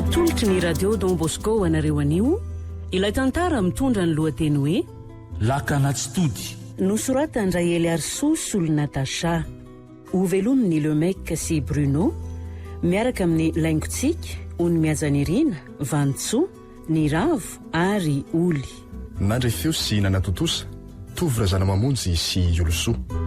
Atolotry ny radio Don Bosco anareo anio ilay tantara mitondra ny lohateny hoe lakanatsy tody nosoratany Raely Arso Solo Natacha ovelon'ny Lemec sy Bruno miaraka amin'ny laingotsika ony miajanirina Vantso ny Ravo ary Oly nandray feo sy nanatotosa tovy razana mamonjy sy Olosoa.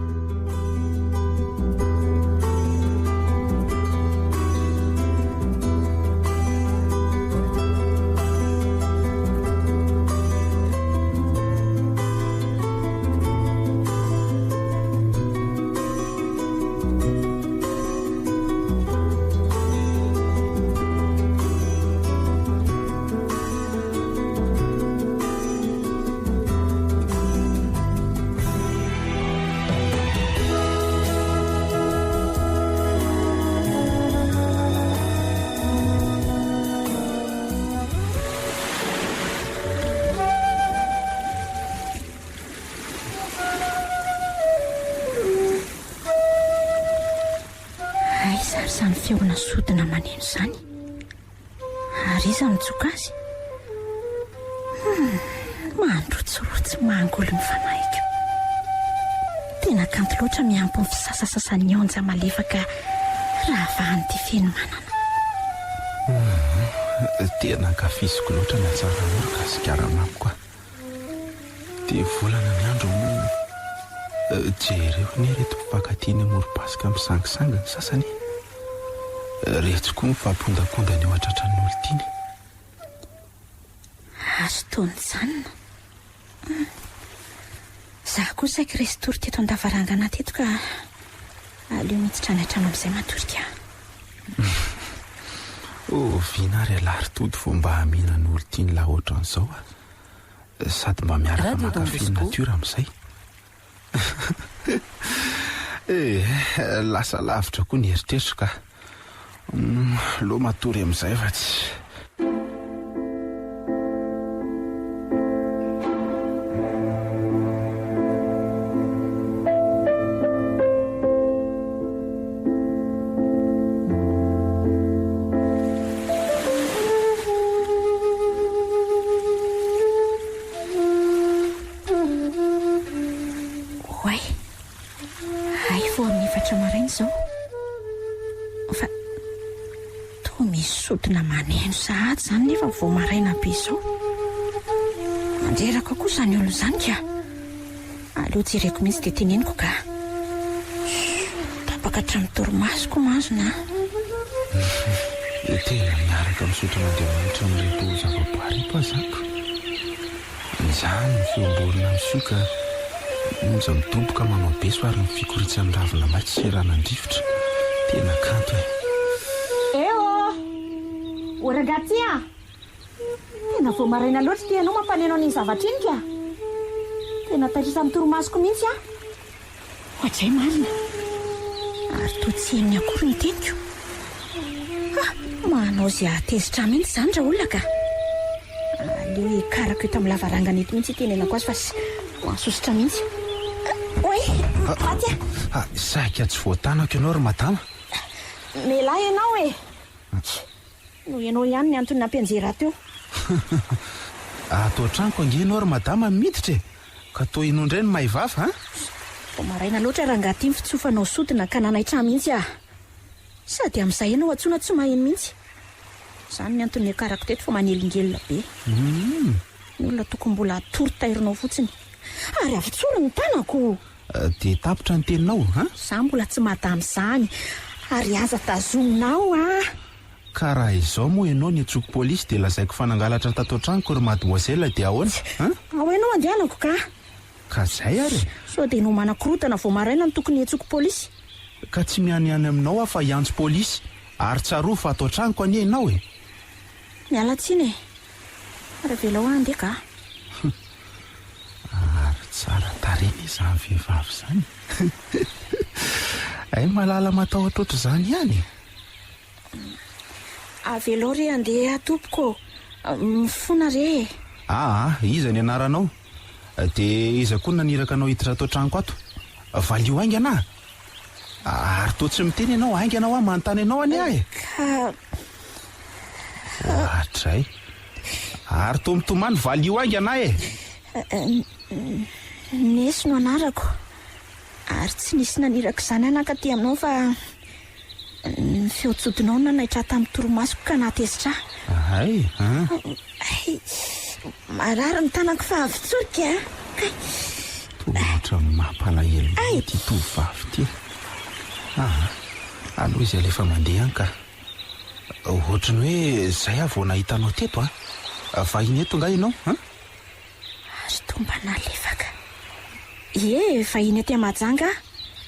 Izany feona sodina maneno izany ary iza mitsoka azy mandrotsorotsy mangolo ny fanaiko tena kanto loatra miampy ny fisasasasan'ny onja malefaka raha vahan'ity feno manana tena ankafiziko loatra ny atsara morokasikara amako koa dia volana ny andro jereo ny reto mpifakatiany moro-pasika misangisanga ny sasany rehetra koa mifampondaponda ny eo atratra ny olon-tiany azo taony janona zaho koa saika resy tory teto an-davarangana teto ka aleo miditra ny atrano amin'izay matorika vinary alary tody vo mba hamina ny olon-tiany laha oatra an'izao sady mba miaraka makafiny natiora amin'izay lasa lavitra koa ny heritreritro ka lo matory amin'izay fa tsy sodina maneno sahady zany nefa vo maraina be izao mandreraka koa izany olo izany ka aleo jereko mihitsy dia teneniko ka tapaka hatramin'ny torimasoko mazona tena miaraka misotra mandeha manitra amin'reto zavaboary mpazako izany ny fiomborina misioka monja mitomboka manao beso ary ny fikoritsy amin'ny ravina maitsy sy ranandrivotra tena kanto Oragatia tena vo maraina loatra ty ianao mampaneno an'iny zavatra iny ka tena tatrisa amin'ny torimasoko mihitsy ohatray marina ary to tsy henony akory ny teniko manao zay atezitra mihitsy izany raha olona ka aleo hikarako eto amin'ny lavarangana eto mihitsy tenenako azy fa sy mahasositra mihitsy oe atia saika tsy voatanako ianao ry madama melahy ianao no ianao ihany ny antony nampianjera teo atao tranoko angenao ry madama miditra ka to inondray ny mahivafa vo maraina loatra raha ngaty ny fitsofanao sodina ka nanaitrah mihitsy sady amin'izay ianao atsoina tsy maheno mihitsy izany ny antony akarako teto fa manelingelina be ny olona tokony mbola atory tairinao fotsiny ary avitsolo ny tanako dia tapitra ny teninao za mbola tsy madamy izany ary aza tazominao ka raha izao moa ianao ny antsoko polisy dia lazaiko fanangalatra tato an-tranoko ry mademoiselle dia ahoana ao ianao andehanako ka zay ary sao dia no manakorotana vo maraina ny tokony antsoko polisy ka tsy mianiany aminao afa hiantso polisy ary tsaroa fa ato an-tranoko anie ianao miala tsiny raha velao andeha ka ary tsara tareny izany vehivavy izany ay malala matahotra oatra izany ihany avelao re andeha tompoko mifona re iza ny anaranao dia iza koa naniraka anao hiditra ato an-tranoko ato valio ainga ana ary to tsy miteny ianao ainga anao manontany ianao any ahy ka Hatray. Ary to mitomany valy io angy ana e. Nesy no anarako. Ary tsy nisy nanirako izany anaka ty aminao fa ny feotsodinao nanaitra tamin'ny toromasoko ka natezitra. Ay, Marary ny tanako fa avy tsorika. Tohatra mampalahelo ty tovavy ty. Aloha izy alefa mandeha any ka. Ohatrany hoe zay vao nahitanao teto vahiny eto nga ianao Azo tomba nalefaka. Vahiny aty Mahajanga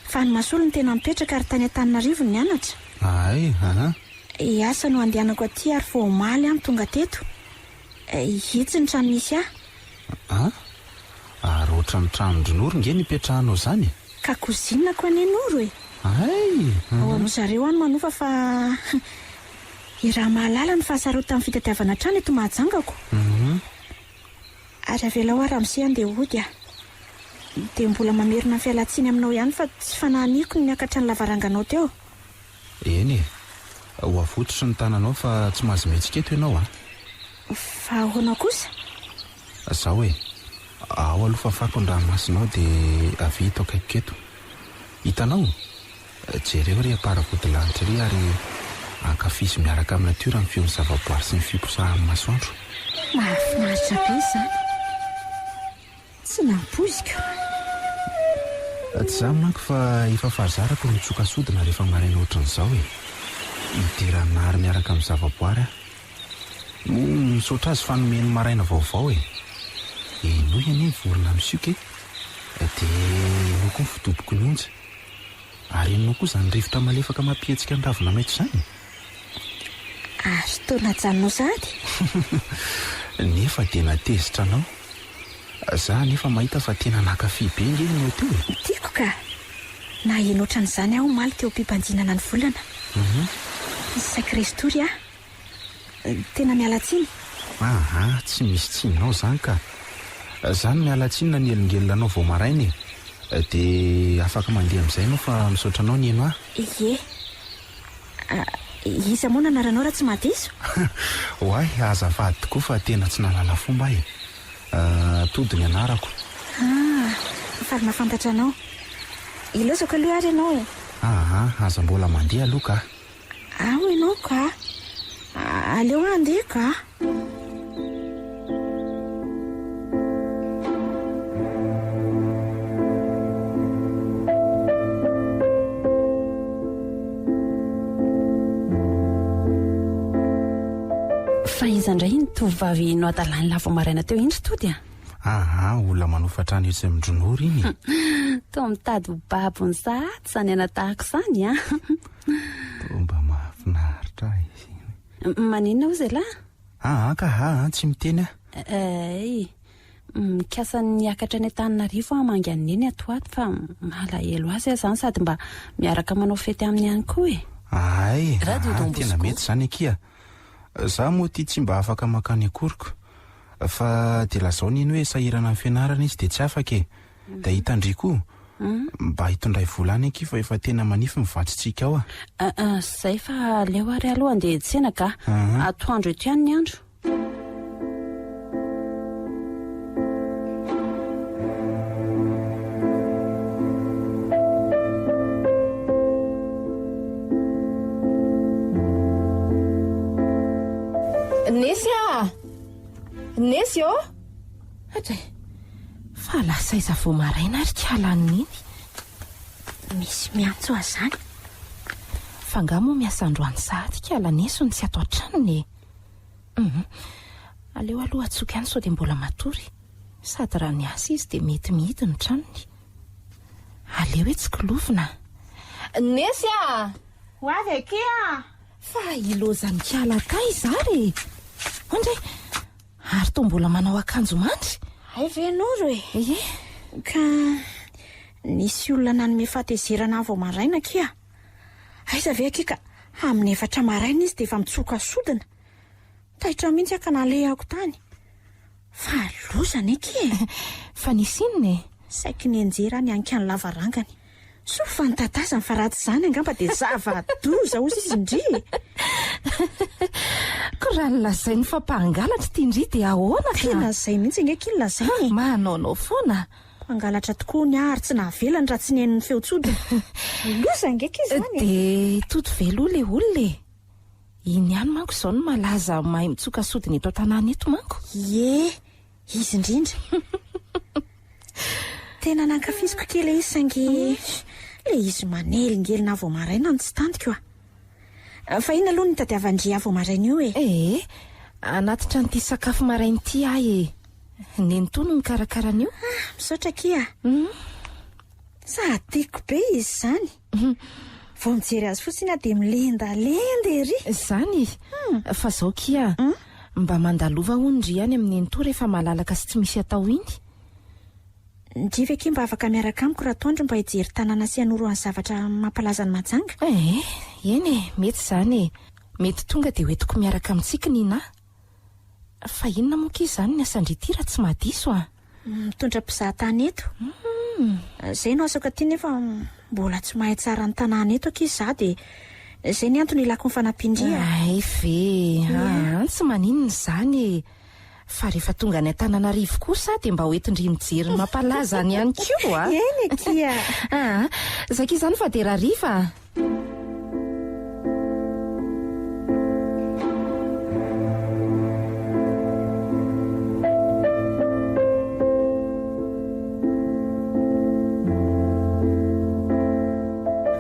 fa ny Masolo ny tena mipetraka ary tany Antananarivo ny anatra. Ay, Asa no andehanako aty ary vao omaly aho tonga teto. Hitsy ny trano misy ary ohatrany tranondronoro nge nipetrahanao zany. Ka kozinako any Noro e. Ao amin'zareo any manofa fa raha mahalala ny fahasarota tamin'ny fitadiavana trano eto Mahajangako. Ary avela ho Ramose andeha hody dia mbola mamerina fialatsiny aminao ihany fa tsy fanahiniako ny niakatra ny lavaranganao teo. Eny ho avototry ny tananao fa tsy mahazo mihetsika eto ianao Fa ahoana kosa? Zaho hoe ao aloha fa fampon-dranomasinao dia avy hita akaiko eto. Hitanao jereo ry aparavodilanitra ry ary ankafizo miaraka amin'ny natiora ny feon'ny zavaboary sy ny fiposahan'ny masoandro. Mahafinaritra be izany. Tsy nampoziko. Tsy izany manko fa efa fahazarako mitsoka sodina rehefa maraina ohatran'izao midiranary miaraka amin'ny zavaboary misaotra azy fanomeny maraina vaovao noho iany vorona misioka dia noko ny fidoboko ny onja ary enonao koa izany rivotra malefaka mampihetsika ny ravina maitso izany. Azo taona janonao sady. Nefa dia natezitra anao. Za nefa mahita fa tena nankafy be nge ianao teo. Tiako ka. Na eno ohatran'izany aho maly teo am-pimpanjinana ny volana. Sakrestory tena mialatsiny. Tsy misy tsinonao zany ka. Zany mialatsiny na ny elingelinanao vao maraina dia afaka mandeha amin'izay ianao fa misaotra anao ny eno Iza moa nanaranao raha tsy mahadiso? Hoay, azafady tokoa fa tena tsy nalala fomba tody ny anarako. Fary nafantatra anao. Ilozako aloha ary ianao aza mbola mandeha aloha ka. Ao ianao ka. Aleo andeha ka. Fa iza indray ny tovavy no adalany lava maraina teo indry tody olona manofatra any etsy amindronoro iny. To mitady ho babony zaty zany anatahako izany Mba mahafinaritra izy. Maninona ho zay lahy? Ka tsy miteny mikasa niakatra ny Antananarivo mangany eny atoato fa malahelo azy zany sady mba miaraka manao fety aminy ihany koa tena mety zany akia. Za moa ty tsy mba afaka makany akoriko fa dia lazao niny hoe sahirana amin'ny fianarana izy dia tsy afaka dia hitandry koa mba hitondray volany aky fa efa tena manify mivatsitsika ao zay fa leo ary aloha andeha tsena ka atoandro ety ihany ny andro. Nesy fa lasaiza vao maraina ary kialaniny iny. Misy miantso azy zany. Fa nga moa miasa androany sady kialaneso ny tsy ato an-tranony. Aleo aloha atsoka ihany sao dia mbola matory. Sady raha ny asa izy dia mety mihity ny tranony. Aleo hoe tsy kilovina. Nesy ho avy akia. Fa ilozany kiala kay zary. Ondray ary to mbola manao akanjo mandry. Ay venoro ka nisy olona nanome fahatezerana vao maraina kia. Aiza ve akia ka amin'ny 4 maraina izy dia efa mitsoka sodina. Taitra mihitsy ka nalehako tany. Fa lozany akia. Fa nisy inona Saika ny anjera ny anka ny lavarangany. so fantatazany fa ratsy izany angamba dia zava-doza ozy izy indri. ko raha nylazai ny fampangalatra tia indri dia ahoana tena izay mihitsy angeka iny lazay manaonao foana mpangalatra tokoa ny ary tsy nahavelany raha tsy nihain'ny feontsodina. Loza angeka izy zany dia toto velo le olona iny ihany manko izao no malaza mahay mitsoka sodina eto an-tanàna eto manko. Ie, izy indrindra. Tena nankafiziko kely izy sangy le izy manelingelina avo maraina no tsy tantiko fa ina aloha ny tadiavan-dria avo maraina io anaty trano ty sakafo marainy ty ahy neny to no nikarakarana io. Misaotra kia sa tiako be izy zany. Vao mijery azy fotsiny dia milendalenda ery zany fa zao kia mba mandalova ondry any amin'ny to rehefa malalaka sy tsy misy atao iny. Ndriva ke mba afaka miaraka amiko raha toandro mba hijery tanàna sy hanoro any zavatra mampalaza ny Mahajanga. Eny mety zany mety tonga dia hoentiko miaraka amintsika nina. Fa inona moa kia izany ny asandrity raha tsy mahadiso mitondra mpizahatany eto. Zay no asako aty nefa mbola tsy mahay tsara ny tanàna eto akia za dia zay ny antony ilako ny fanampindria. Tsy maninona izany fa rehefa tonga ny Antananarivo kosa dia mba hoentindry mijery ny mampalaza ny ihany koa. Eny kia. Zaka izany fa dia rariva.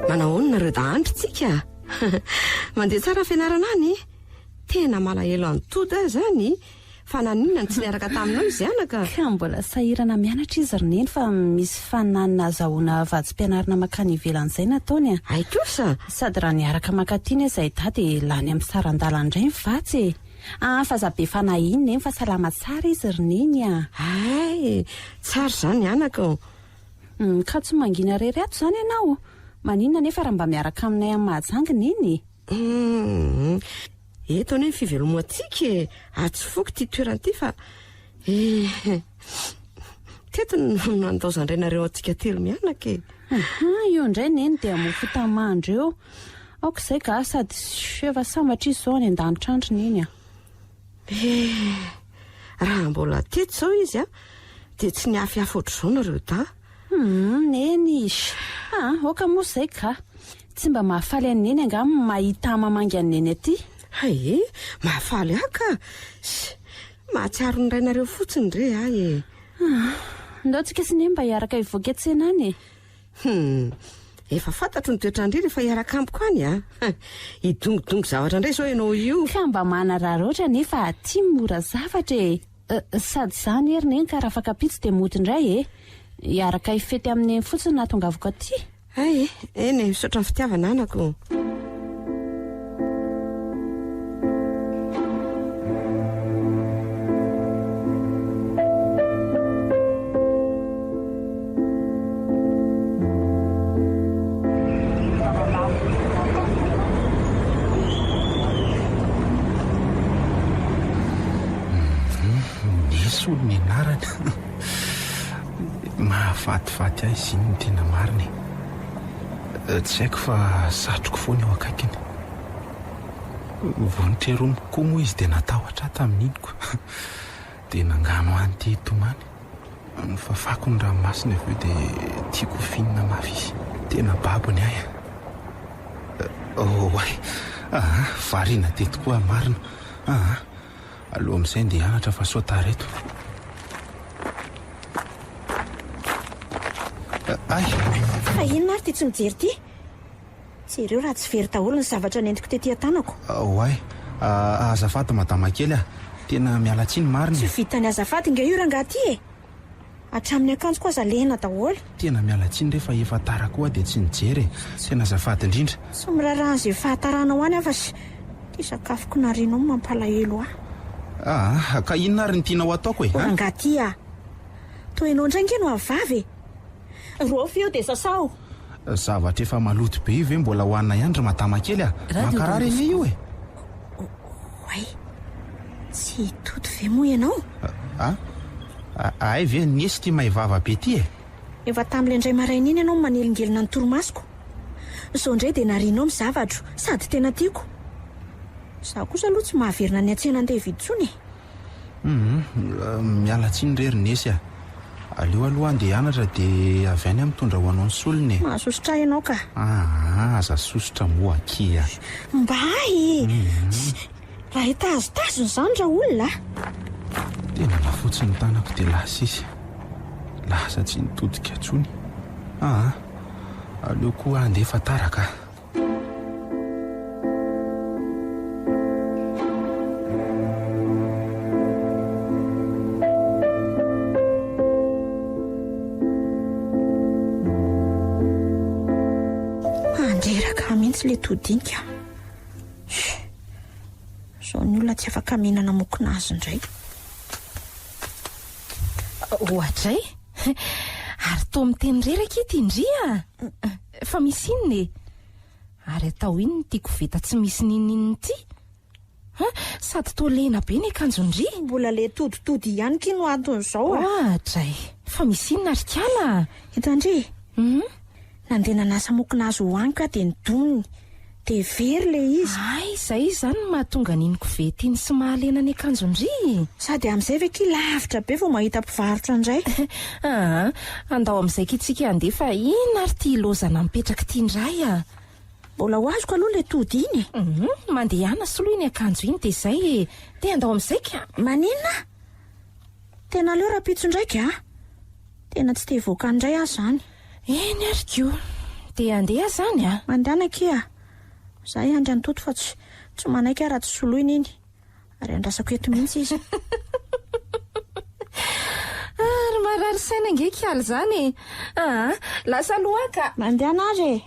Manahoana nareo da androtsika. Mandeha tsara fianarana any. Tena malahelo antoda zany. Fa naninona tsy niaraka taminao izy anaka. Ka mbola sahirana mianatra izy roneny fa misy fananana azahoana vadim-pianarana makany ivelan'izay nataony Ay kosa. Sady raha niaraka makatiana izay dia lany amin'ny sarandala indray ny vatsy fa zabe fanahiny fa salama tsara izy roneny Ay, tsara zany anaka. Ka tsy mangina rery ato zany ianao. Maninona nefa raha mba miaraka aminay amin'ny Mahajanga neny. Eto anie ny fivelomoantsika atsy foko ty toerana ty fa teto no andaozandrainareo antsika telo mianaka io indray neny dia mofo tamandro eo aok'izay ka sady seva sambatra izy zao any an-danitra andro neny raha mbola teto zao izy dia tsy niafiafy ohatr'izao nareo da neny oka moa izay ka tsy mba mahafaly any neny angamy mahita mamangy any neny aty. Mahafaly aka. Mahatsiaro ny rainareo fotsiny re ndao tsika sy neny mba hiaraka hivoaka an-tsena any efa fantatro ny toetrandry rehefa hiaraka amiko any idongidongo zavatra indray zao ianao io. Ka mba mana raha roatra nefa tia mora zavatra sady zany ery neny ka raha afaka pitsy dia mody indray hiaraka hifety amin'ny fotsiny nahatongavako aty. Eny misaotra ny fitiavana anako. Nisy olo nianarana mahafatifaty ahy izy iny ny tena mariny. Tsy haiko fa satroko foana eo akaikiny. Vonitra erono koa moa izy dia natahotra tamin'iny koa dia nangano any ty tomany. Fafako ny ranomasina avy eo dia tiako finina mafy izy. Tena babony ahy. Variana teto koa marina. Aloha amin'izay dia hianatra fa sotareto. Fa inona ary ty tsy mijery ty? Jereo raha tsy very daholo ny zavatra nentiko tetỳ an-tanako. Azafady madama kely tena miala tsiny marina. Tsy vitany azafady nga io rangaha ty hatramin'ny akanjo koa aza lehina daholo. Tena miala tsiny rehefa efa tara koa dia tsy nijery. Tena azafady indrindra. Tsy miraraha izay fahataranao any fa ty sakafoko narianao mampalahelo ka inona ary ny tianao ataoko rangaha ty toa ianao indray nge no avavy roa feo dia sasao. Zavatra efa maloto be io ve mbola hoanina ihany ry madama kely mankarary anie io tsy toto ve moa ianao? Ay ve niesy ty mahay vava be ty efa tamin'ilay indray maraina iny ianao manelingelina ny toromasoko. Izao indray dia narianao mizavatro sady tena tiako. Zaho kosa aloha tsy mahaverina ny an-tsena andeha vidy miala tsiny rery nesy a. Aleo aloha andeha hianatra dia avy any mitondra ho anao ny solony. Mahasosotra ianao ka. Aza sosotra moa akia. Mbay raha hitazotazony izany raha olona. Tena lafotsy ny tanako dia lasa izy. Lasa tsy nitodika tsony. Aleo koa andefa taraka. Anderaka mihitsy le todinika. Zao ny olona tsy afaka mihinana mokona azy indray. Ohatray ary toa miteny reraka ity indria. Fa misy inony ary atao iny ny tiako vita tsy misy nininy ity. Sady toa lena be ny akanjo ndry. Mbola le toditody ihany ki no anton'izao Ohatray fa misy inona ary kiana. Hitandry nandeha nanasa mokona azy hoaniko dia nidoniny dia very le izy. Izay izany no mahatonga niniko vetiny sy mahalena ny akanjo ndry. Sady amin'izay ve ki lavitra be vao mahita mpivarotra indray. Andao amin'izay kitsika andeha fa ina ary tia lozana mipetraka tia indray a. Mbola ho azoko aloha le tody iny. Mandeha ana soloa iny akanjo iny dia izay dia andao amin'izay ka. Maninona? Tena leo rapitso indraika tena tsy te voaka indray azy zany. Eny ary koa dia andeha zany a. Mandehana kia. Zaho andry antoto fa tsy manaiky raha tsy soloina iny. Ary andrasako eto mihitsy izy. Ary marary saina nge kialy zany. Lasa lohaka. Mandehana azy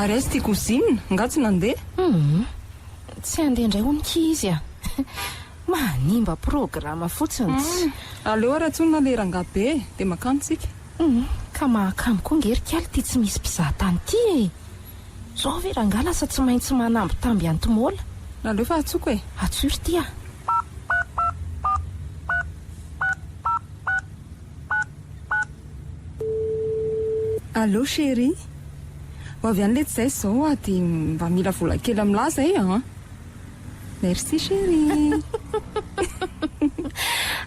Ary aizy tia kozinina, nga tsy nandeha? Tsy andeha indray honika izy a. Manimba programa fotsiny. Aleo raha tsony nalera be dia makano tsika. Ka mahakamo koa ngerikaly ty tsy misy mpizahatany ty. Zao ve rangaha lasa tsy maintsy manambitamby antomola. Aleo fa atsoko e. Atsory ty a. Allo chérie. Ho avy any lety izay zao a dia mba mila vola kely amin'laza Merci chérie.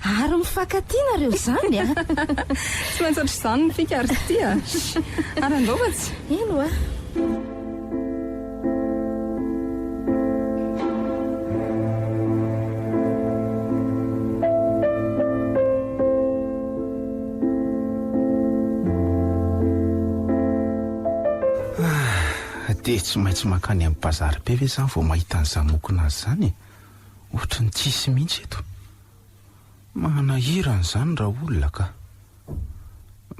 Ary mifankatia nareo zany a. Tsy maintsy ohatr'izany ny fika ary ty a. Ary andaova tsy? Eno a. Dia tsy maintsy makany amin'ny bazary be ve zany vao mahita an'izany mokona azy zany. Ohatra ny tsisy mihitsy eto. Manahirana izany raha olona ka.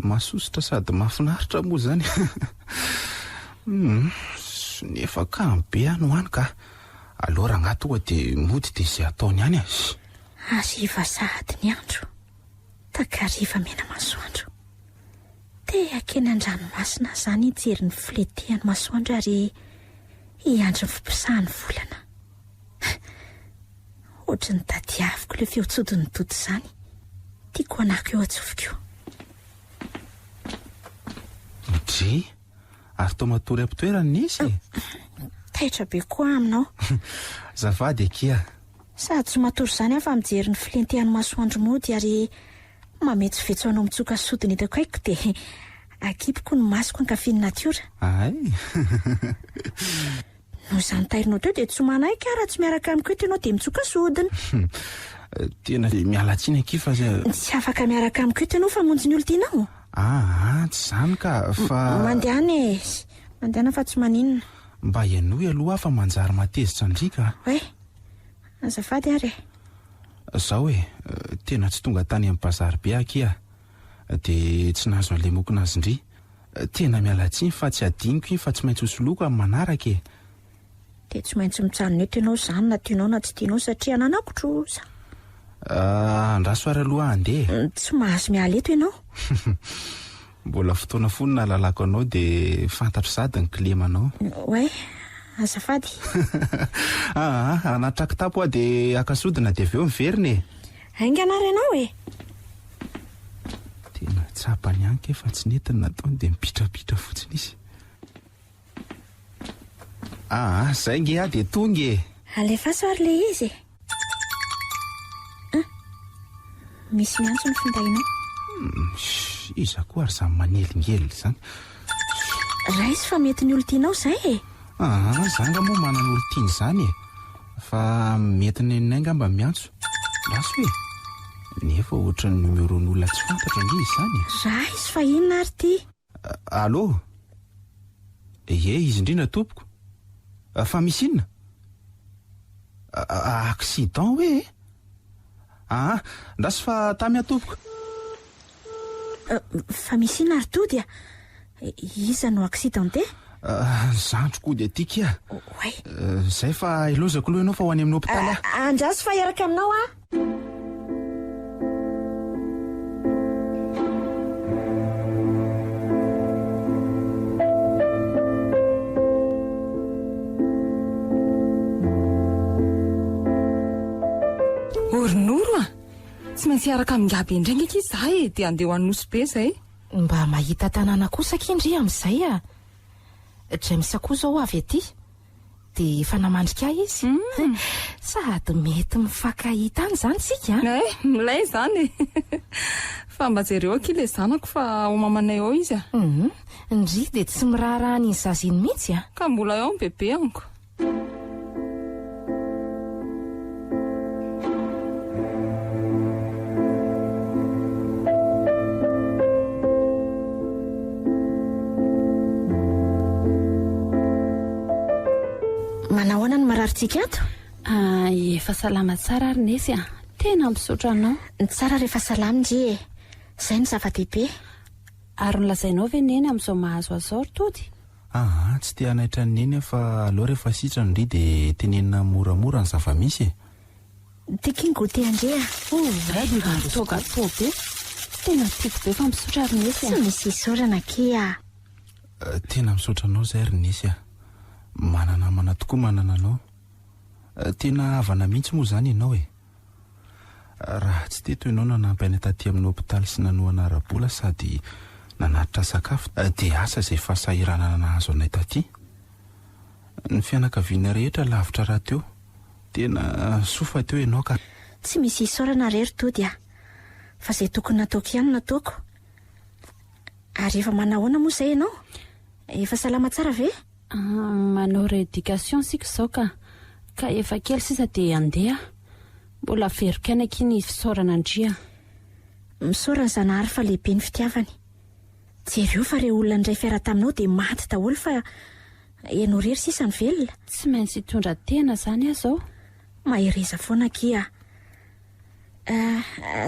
Mahasosotra sady mahafinaritra moa zany. Nefa kamo be any hoany ka. Aleo raha ngatoa dia mody dia izay ataony ihany azy. Ariva sahady ny andro. Takariva mena masoandro. Te akeny an-dranomasina zany hijery ny filetehany masoandro ary hiandry ny fimpisahany volana. Ohatra ny tadiaviko ilay feotsodiny toto izany. Tiako anako eo atsofiko. Dry, ary toa matory am-pitoerany nisy. Taitra be koa aminao. Zafady akia. Sady tsy matory izany afa mijery ny filentehany masoandro mody ary mametsovetsy anao mitsoka sodiny hitako haiko dia akipiko ny masoko ankafiany natiora. Ay. No izany tairinao teo dia tsy manaiky raha tsy miaraka amiko eto ianao dia mitsoka sodiny. Tena miala tsiny akia fa Tsy afaka miaraka amiko eto ianao fa monjy ny olo tianao. Tsy zany ka fa Mandehana mandehana fa tsy maninona. mba ianoy aloha fa manjary matezitra ndrika. Hoe azafady ary. Zaho tena tsy tonga tany amin'ny bazary be akia. Dia tsy nahazo an'ilay mokona azy ndry. Tena miala tsiny fa tsy adiniko iny fa tsy maintsy hosoloko amin'ny manaraka e. Dia tsy maintsy mitsanona eto ianao izany na tianao na tsy tianao satria ananako trosa. Andrasoara aloha andeha. Tsy mahazo miala eto ianao. Mbola fotoana fonina lalako anao dia fantatro sady ny klemanao. Oay, azafady. Anaty trako aho dia akasodina dia avy eo miverina e. Ainga anary ianao e. Tena tsapany anka efa tsy netiny nataony dia mipitrapitra fotsiny izy. Zay nge dia tonga e. Alefaso ary le izy. Misy miantso ny findainao. Iza koa ary izany manelingely izany. Raha izy fa mety ny olo tianao izay e. Zanga moa manana olo tiany izany e. Fa mety nenay ngamba miantso. Raso hoe nefa ohatra ny numéron'olona tsy fantatra nge izany. Raha izy fa inona ary ty? Allô? Izy indrindra tompoko. Fa misy inona? Accident hoe? Ndraso fa tamy atompoko. Fa misy inona ary tody a? Iza no accidenté? Zandro koa dia tika. Oay. Zay fa ilozako aloha ianao fa ho any amin'ny hôpitaly. Andraso fa hiaraka aminao a. Oronoro a, tsy maintsy hiaraka amin'ngaby indray ngeky izy zay e, dia andeha ho an'ny nosy be zay. Mba mahita tanàna kosa kindry amin'izay a. James koa zao avy aty dia efa namandrika izy. Sady mety mifankahita any izany sika. Milay izany e. Fa mba jereo aky ilay zanako fa ao mamanay ao izy a. Ndry dia tsy miraharaha ny zaziny mihitsy a. Ka mbola eo ny bebe anko. Manahoana ny mararitsika ato? Efa salama tsara ary nesy a. Tena misaotra anao. Ny tsara rehefa salama ndry e. Izay ny zava-dehibe. Ary nolazainao ve neny amin'izao mahazo azao tody? Tsy te hanaitra ny neny fa aloha rehefa sitra ndry dia tenenina moramora ny zava-misy e. Tiky ny gote andre a. Toga po be. Tena tiako be fa misaotra ary nesy a. Tsy misy isaorana ke a. Tena misaotra anao zay ary nesy a. Manana mana tokoa manana anao. Tena havana mihitsy moa izany ianao e. Raha tsy teto ianao nanampy any taty amin'ny hôpitaly sy nanoana ara-bola sady nanatitra sakafo dia asa izay fahasahiranana nahazo anay taty. Ny fianakaviana rehetra lavitra raha teo. Tena sofa teo ianao ka. Tsy misy isaorana rery tody a. Fa izay tokony nataoko ihany nataoko. Ary efa manahoana moa izay ianao? Efa salama tsara ve? Manao rééducation sika izao ka efa kely sisa dia andeha. Mbola verikaina kiny fisaorana andria. Misaorana zanahary fa lehibe ny fitiavany. Jereo fa ireo olona indray fiara taminao dia maty daholo fa ianao rery sisa ny velona. Tsy maintsy hitondra tena izany aho zao. Mahireza foana kia.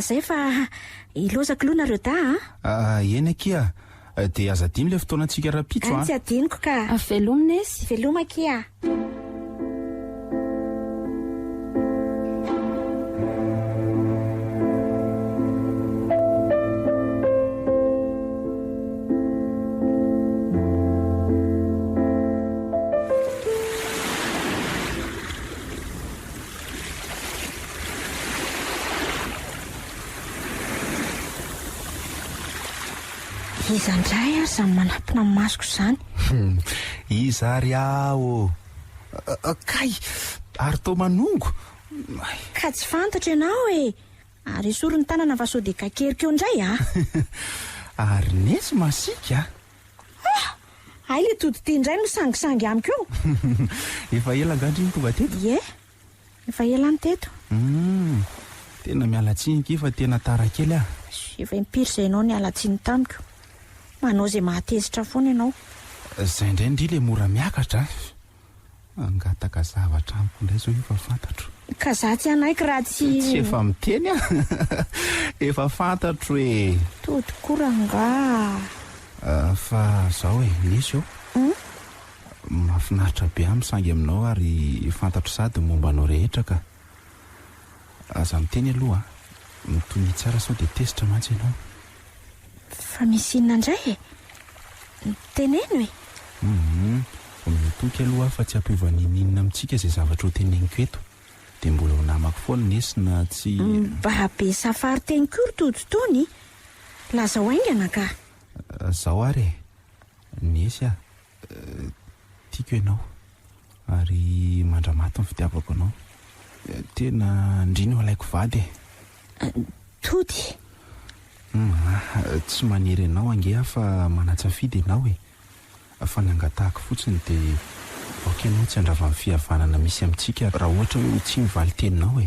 Zay fa ilozako aloha nareo da Eny kia. Dia aza dimy ilay fotoanantsika rapitso a. Tsy adiniko ka. Velomina esy. Veloma kia. Iza ndray aza manampina amin'ny masoko izany. Iza ary aho. Kay, ary tao manongo. Ka tsy fantatra ianao e. Ary isoro ny tanana va sao dia kakerika eo indray a. Ary nesy masika. Ay le tody ty indray no sangisangy amiko eo. Efa ela angandry ny tonga teto. Ie, efa ela ny teto. Tena mialatsinika efa tena tara kely ah. Efa impiry izay ianao ny alatsiny tamiko. Manao izay mahatezitra foana ianao. Izay indray ndry le mora miakatra. Angataka zavatra amiko indray zao efa fantatro. Ka za tsy anaiko raha tsy efa miteny a. Efa fantatro e. Tody koranga. Fa zao e, nisy eo. Mahafinaritra be amin'ny sangy aminao ary fantatro sady momba anao rehetra ka. aza miteny aloha mitony tsara sao dia tezitra mantsy ianao. Fa misy inona indray teneno mitoky aloha fa tsy ampiovan'inina amintsika izay zavatra ho teneniko eto dia mbola ho namako foana nesina tsy mba be safary teny kory toditony laza ho aingana ka. Zaho ary nesy tiako ianao ary mandramaty ny fitiavako anao. Tena ndriny ho alaiko vady tody tsy maniry ianao ange fa manatsafidy ianao fa nangatahako fotsiny dia aoka ianao tsy andrava amin'ny fihavanana misy amintsika raha ohatra hoe ho tsy mivaly teninao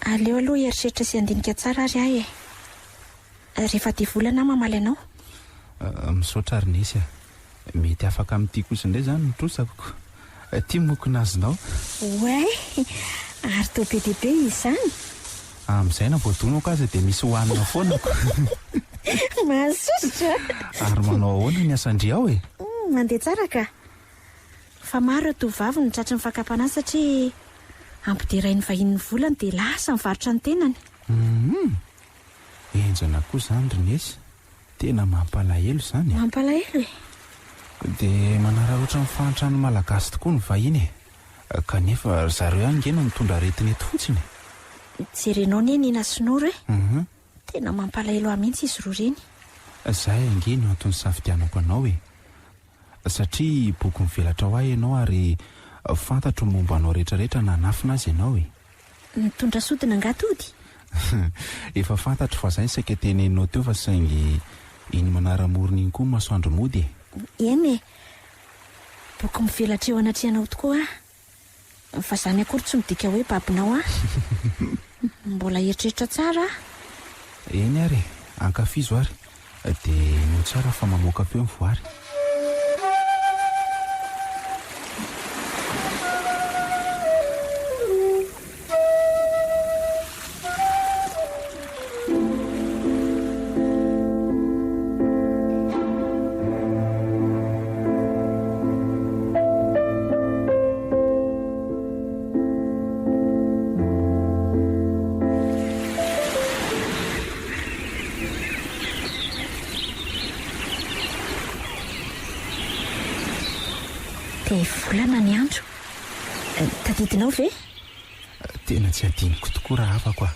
aleo aloha eritreritra sy andinika tsara ary rehefa dia volana mamaly anao misaotra ary nesy mety afaka amin'ity kosa indray zany nitrosako tia mokona azonao ary to be diabe izy zany amin'izay na voadonako azy dia misy hohanina foanako mahasositra ary manao ahoana ny asandria ao mandeha tsara ka fa maro tovavy ny tratry ny fakapana satria ampiderain'ny vahin'ny volany dia lasa mivarotra ny tenany enjana koa zany Rinesy tena mampalahelo zany mampalahelo dia manararoatra mifantrany malagasy tokoa ny vahiny kanefa zareo angena mitondra aretina eto fotsiny jerenao ny nina sinoro tena mampalahelo mihitsy izy roa reny. Zahay angeny no antony safidianako anao satria boky mivelatra ho ahy ianao ary fantatro momba anao rehetrarehetra nanafina azy ianao mitondra sodina angatody efa fantatro fa zay saika teneninao teo fa saingy iny manaramorona iny koa masoandro mody eny boky mivelatra eo anatrehanao tokoa fa zany akory tsy midika hoe babinao mbola eritreritra tsara eny ary ankafizo ary dia no tsara fa mamoaka feo mivoary dia volana ny andro tadidinao ve tena tsy adiniko tokoa raha afako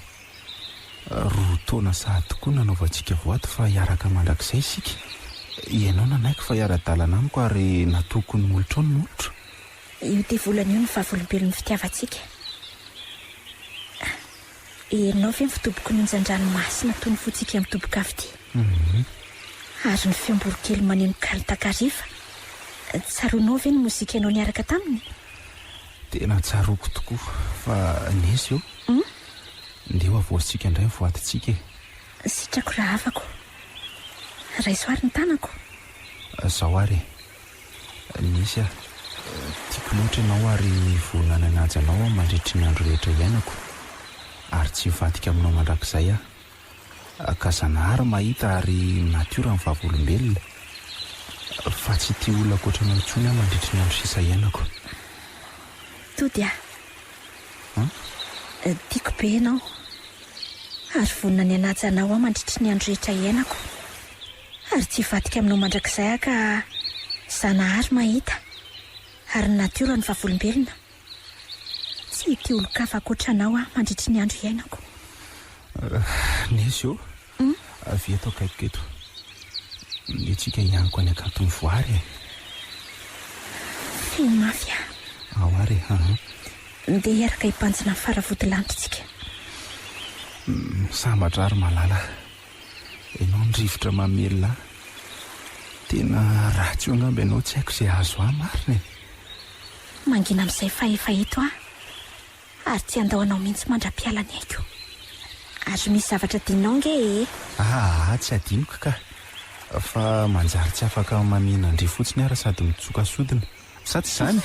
roa taona sahady tokoa nanaovantsika voato fa hiaraka mandrakizay isika ianao nanaiko fa hiara-dalana amiko ary natoko ny molotro ny molotro io dia volana io ny vahavolombelon'ny fitiavantsika ianao ve mifitoboko ny onjan-dranomasina toy ny fotsika mitoboka avy ity ary ny fiamborokely maneno kalitakariva tsaroanao ve ny mozika ianao niaraka taminy tena tsaroko tokoa fa nesy eo ndeo avoantsika indray mivoatintsika sitrako raha afako raisoary ny tanako zaho ary nesy tiako loatra ianao ary vonana anajy anao mandritry ny andro rehetra iainako ary tsy mivadika aminao mandrakizay ka zanahary mahita ary natiora ny vahavolombelona fa tsy tia olona koatranao intsony mandritry ny andro sisa iainako tody tiako be ianao ary vonina ny anaja anao mandritry ny andro rehetra iainako ary tsy hivadika aminao mandrakizay ka zanahary mahita ary natiora ny vahavolombelona tsy tia olo-kafa koatranao mandritry ny andro iainako nesy eo avy eto akaiko eto netsika hianiko any akanto ny voary mafy ao ary ndeha hiaraka hibanjina ny faravodilanitrytsika sambatra ary malala ianao nydrivotra mamelona tena ratsy io angamba ianao tsy haiko izay azo marina mangina amin'izay fahefa eto ary tsy andahoanao mihitsy mandra-piala ny haiko ary misy zavatra dinao nge tsy adiniko ka fa manjary tsy afaka mamina ndry fotsiny ara sady mitsoka sodina sa tsy zany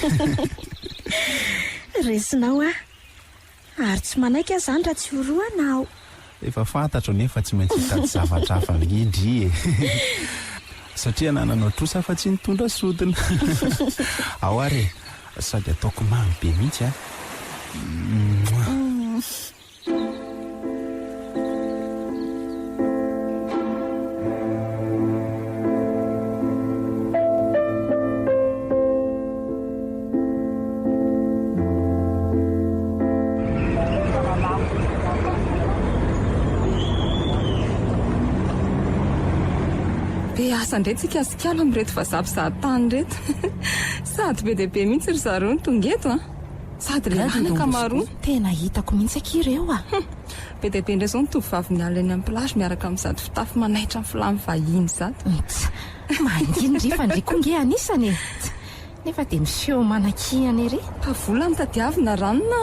resinao ary tsy manaiky zany raha tsy horoanao efa fantatro nefa tsy maintsy hitady zavatra hafa indry satria nananao trosa fa tsy nitondra sodina ao ary sady ataoko mamy be mihitsy a. be asa indray tsika sikala amireto vazapizahatany reto sady be dia be mihitsy ry zareo ny tonga eto a sady le anaka maroa tena hitako mihitsy akireo a. be dia be indray zao nitovivavy miala eny amin'ny plage miaraka amin'izady fitafy manaitra amin'ny filamy vahiny zady mangindry fa ndray konge anisany nefa dia miseho manakihany ery fa vola mitadiavina ranona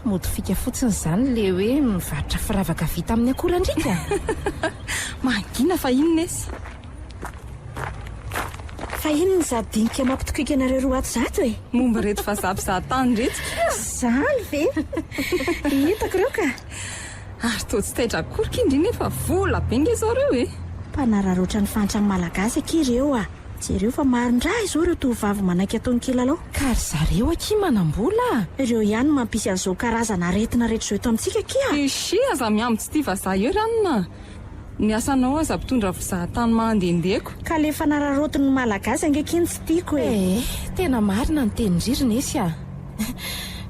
mody fika fotsiny izany le hoe mivarotra firavaka vita amin'ny akora ndrika. mangina fa inonesy fa inony zadinika mampitokoika anareo roa ato zato e momba reto vazapizahatany reto zany ve hitako reo ka ary to tsy taitra akoryka indry nefa vola benga izao reo e mpanararoatra ny fantatra amin'ny malagasy akireo a jereo fa marindra izao reo tovavy manaiky ataony kilalao ka ry zareo aky manam-bola ireo ihany mampisy an'izao karazana aretina rehetra zao eto amintsika kia ishi aza miamby tsy tia vazaha eo ranona ny asanao aza mpitondra fizahatany mandehandehako ka le fanararotiny ny malagasy angekiny tsy tiako e tena marina ny tenindririna esy a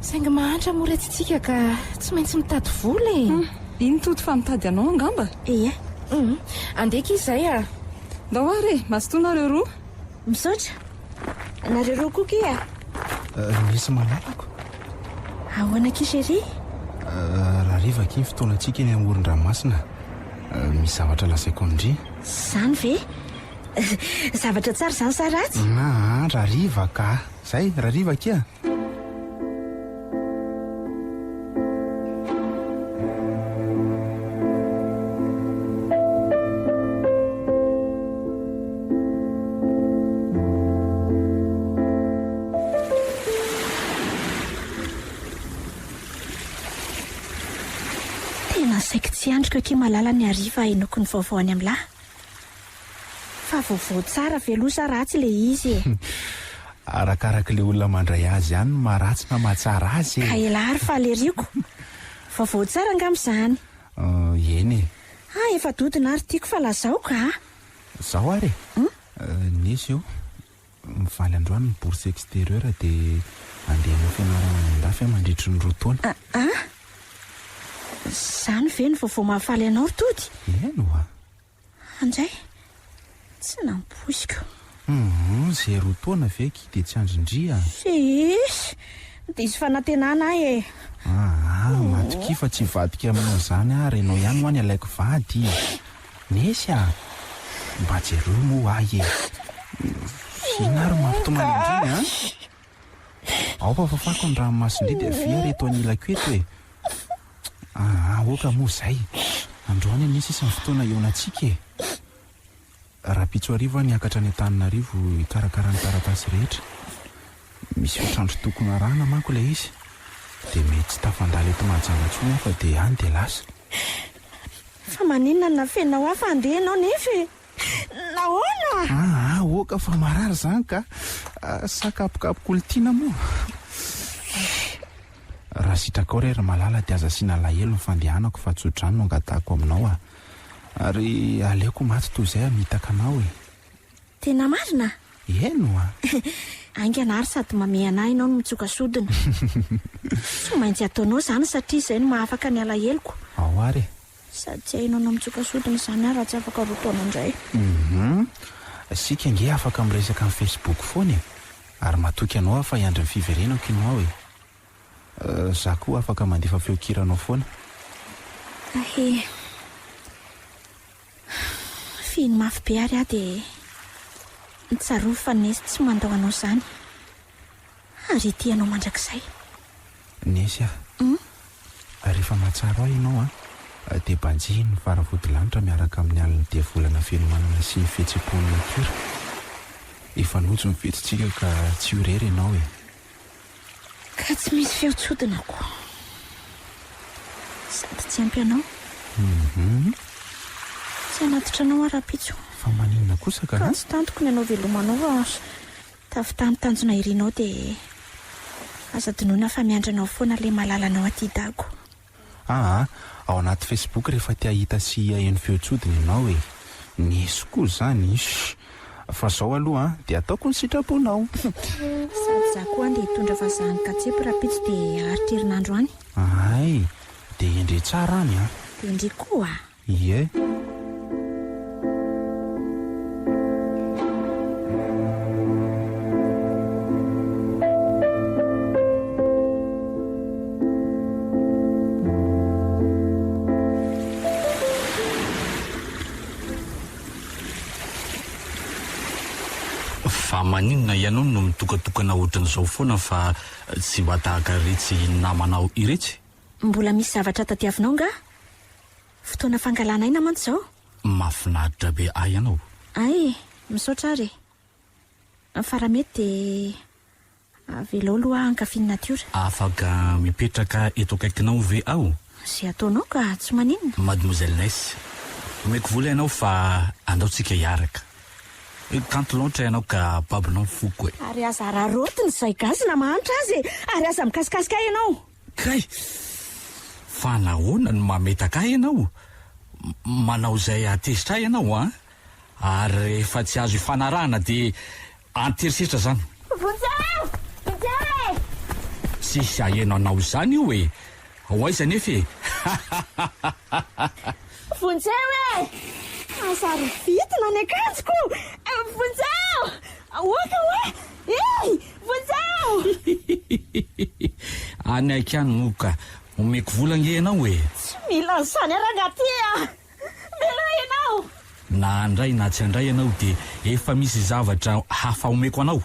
saingy mahantra moretsintsika ka tsy maintsy mitady vola e iny toto fa mitady anao angamba ie andeka izay a ndao ary masotonareo roa misaotra nareo roa koa kia misy malalako ahoana kisery raha rivaka iny fotoanantsika eny amoron-dranomasina misy zavatra lasaiko amindry zany ve zavatra tsara zany sa ratsy raha rivaka zay raha rivaka ia saiko tsy andriko ake malala ny ariva enoko ny vaovao any amin'lahy fa vaovao tsara velosa ratsy le izy e arakaraka le olona mandray azy ihany maratsy na mahatsara azy ka elahary fa aleriako vaovao tsara angam'izany eny e efa dodina ary tiako fa lazao ka zaho ary nisy eo mivaly androany ny bourse extérieur dia andeha amin'ny fianarana mandafy mandritry ny roa taona zany ve ny vaovao mahafaly anao ry tody eno a andray tsy namposiko zay roa taona veky dia tsy andrindria sisy dia izy fanantenana ahy e matoki fa tsy vadika aminao izany ary ianao ihany ho any alaiko vady nesy a mba jereo moa ahy e inary mampitomany indriny ao fa fafako ny ranomasindry dia via reto anilako eto e oka moa zay androany nisy isan'ny fotoana eonantsika e raha pitso arivo niakatra ny Antananarivo ikarakara ny taratasy rehetra misy fitrandro tokony arahana manko ilay izy dia mety tsy tafandala eto Mahajanga fa dia any dia lasa fa maninona nafenao hafa andeha anao nefa nahoana oka fa marary zany ka sakapokapok'olontiana moa raha sitraka ao rery malala dia aza siana lahelo ny fandehanako fa tsodrano no angatahako aminao ary aleoko maty toy izay mitaka anao e tena marina eno anganary sady mame anahy ianao no mitsoka sodina tsy maintsy ataonao zany satria izay no mahafaka ny alaheloko ao ary sady tsy hainao no mitsoka sodina izany ary raha tsy afaka rotaona indray sika nge afaka miresaka amin'ny Facebook foana e ary matoky anao fa hiandry ny fiverenako ianao e za koa afaka mandefa feokiranao foana finy mafy be ary dia nitsarova fa nesy tsy mandao anao izany ary tianao mandrakizay nesy rehefa mahatsaro ahy ianao dia banjiny ny faravodilanitra miaraka amin'ny alina dia volana fenomanana sy fihetsem-pon'ny natiora efa nojo mifetsintsika ka tsy horery ianao e ka tsy misy feotsodinako sady tsy ampy anao tsy anatitra anao ara-pitso fa maninona kosa ka tsy tantoko ny anao velomanao tafitanytanjona irinao dia aza dinoina fa miandranao foana ilay malalanao aty dago. Ao anaty Facebook rehefa tia hita sy hahen'ny feotsodiny ianao nisy koa zany fa zao aloha dia ataoko ny sitraponao. Sady za koa andeha hitondra vazahany katsepy rapitsy dia aritra herinandro any. Ay, dia indre tsara any dia indri koa ie. Fa maninona ianao no mitokatokana ohatran'izao foana fa tsy mba tahaka retsy namanao iretsy? Mbola misy zavatra tadiavinao nga? Fotoana fangalana aina mantsy zao? Mahafinaritra be ay ianao. Ay, misaotra ary. Fa raha mety dia avelao aloha hankafiany natiora. Afaka mipetraka eto akaikinao ve aho? Zay ataonao ka tsy maninona. Mademoiselle Ness, omeko vola ianao fa andaotsika hiaraka. Kanto loatra ianao ka babinao foko Ary aza rarotiny izay gazy na mahantra azy ary aza mikasikasika ianao. Kay, fa nahoana no mametaka ianao? Manao izay atezitra ianao ary rehefa tsy azo ifanarahana dia anteriseritra zany. Vonjeo! Vonjeo! Sisy aheno anao izany io Hoaiza nefa Vonjeo azary vitina ny akanjoko. Vonjeo! Oaka hoe! Ei! Vonjeo! Anaika any moka omeko vola nge ianao Tsy mila izany aragaty Mela ianao. Na andray na tsy andray ianao dia efa misy zavatra hafa omeko anao.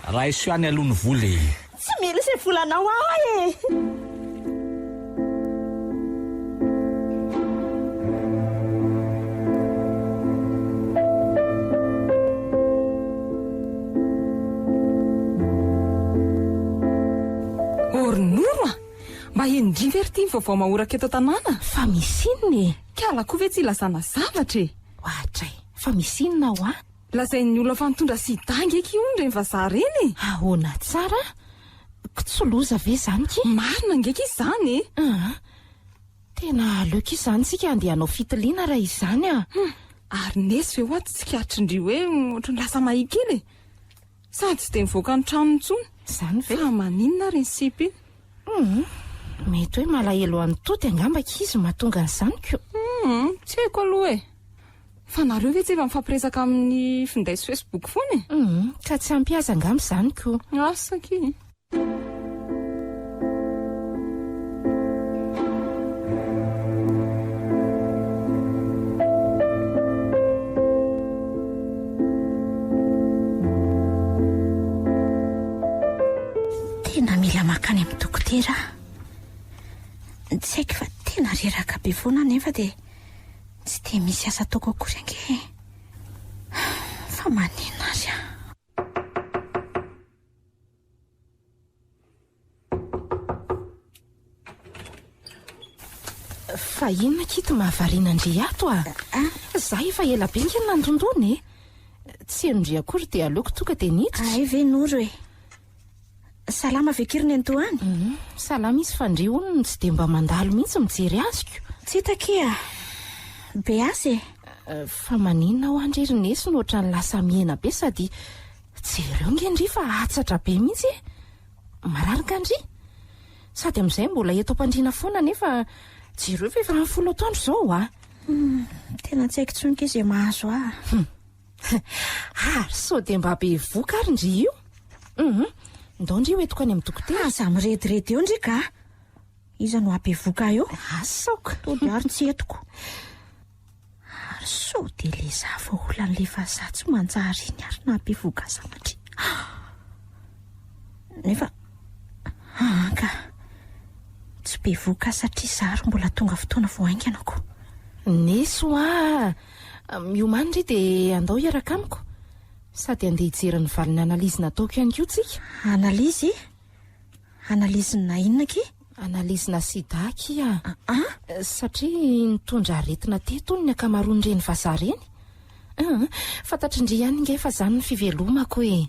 Raha iso any aloha ny vola Tsy mila izay volanao aho Ornoro mba endriverty vaovao mahoraka eto tanàna. Fa misy inona Kala koa ve tsy ilazana zavatra Ohatray, fa misy inona ao lazain'ny olona fa mitondra sidangy eky ondra ny vazaha reny Ahoana tsara? Kitsoloza ve zany ki? Marina ngeky izany Tena aleoko izany tsika andehanao fitiliana raha izany Ary nesy ve oaty tsikatry-ndry hoe ohatrany lasa mahia kely Sady tsy dia mivoaka ny trano intsony Zany ve? Fa maninona ry ny sipy Mety hoe malahelo an'ny tody angambaka izy mahatonga an'izany ko Tsy haiko aloha Fa nareo ve tsy efa mifampiresaka amin'ny finday sy Facebook foana Ka tsy ampiaza angamba izany ko Asaky Tena mila makany amin'ny dokotera Tsy haiko fa tena reraka be foana nefa dia tsy dia misy asa ataoko akory ange Fa maninona azy Fa inona kito mahavariana Ndry ato Za efa ela be ngeny nandondony Tsy Ndry akory dia aleoko tonga dia niditra Ay ve Noro Salama vekiriny antoany Salama izy fa Ndry hono tsy dia mba mandalo mihitsy mijery azoko Tsy takia Be azy Fa maninona ho andry Ernest no ohatrany lasa miena be sady jereo nge Ndry fa atsatra be mihitsy Mararika Ndry Sady amin'izay mbola eto am-pandriana foana nefa jereo fa efa 10 taondro zao Tena tsy haiko tsonika izay mahazo Ary so dia mba be voka ary Ndry io Ndao Ndry hoentiko any amin'ny dokotera Aza mirediredy eo Ndry ka Iza no abe voka eo Asaoka Tody ary tsy etiko Ary so dia le zava olan'le vazaha tsy manjary iny ary na be voka zamatry Nefa ka Tsy be voka satria zary mbola tonga fotoana voainganako Neso miomany Ndry dia andao hiaraka amiko Sady andeha hijery ny valiny analizy nataoko ihany koa tsika Analizy? Analizy na inona ki? Analizy na sida kia Satria nitondra aretina teto ny akamaroan'ireny vazaha reny fantatry indri ihany inge fa zany ny fivelomako e.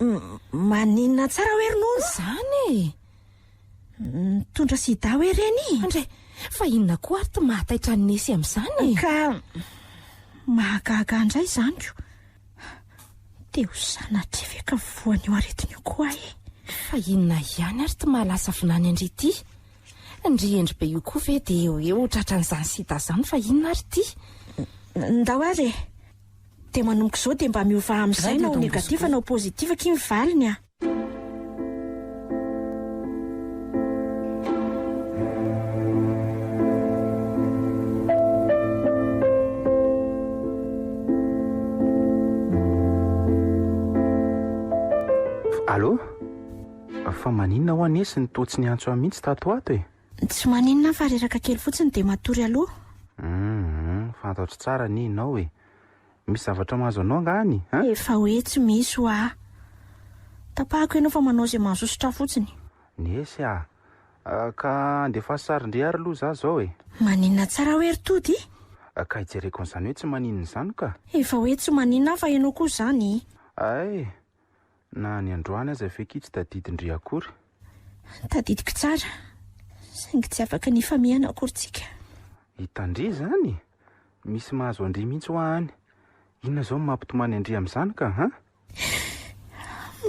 Maninona tsara hoe ronono Zany e. Mitondra sida hoe reny Andre, fa inona koa ary ty mahataitra ny nesy amin'izany ka mahagaga indray zany ko dia ho sanatrefeka voan'io aretin'io koa e. Fa inona ihany ary ty mahalasa vinany andry ity? Ndry endry be io koa ve dia eo tratran'izany sida zany fa inona ary ty? Ndao ary dia manomboka izao dia mba miova amin'izay nao negativa nao pozitiva ky mivaliny a. Allô? Fa maninona ho anesy ny totsy ny antso mihitsy tato ato e? Tsy maninona fa reraka kely fotsiny dia matory aloha. Fantatro tsara ny inao e. Misy zavatra mahazo anao ngany? Efa hoe tsy misy ho a. Tapahako ianao fa manao izay mahazosotra fotsiny. Nesy ka andefa sarindre ary aloha za zao e. Maninona tsara hoe ry-tody? Ka hijereko an'izany hoe tsy maninona izany ka. Efa hoe tsy maninona fa ianao koa izany. Ay, na ny androany aza feky tsy tadidindry akory. Tadidiko tsara saingy tsy afaka ny famihana akorytsika. Hitandry zany? Misy mahazo andry mihitsy ho any. Inona zao mampitomany andry amin'izany ka ha?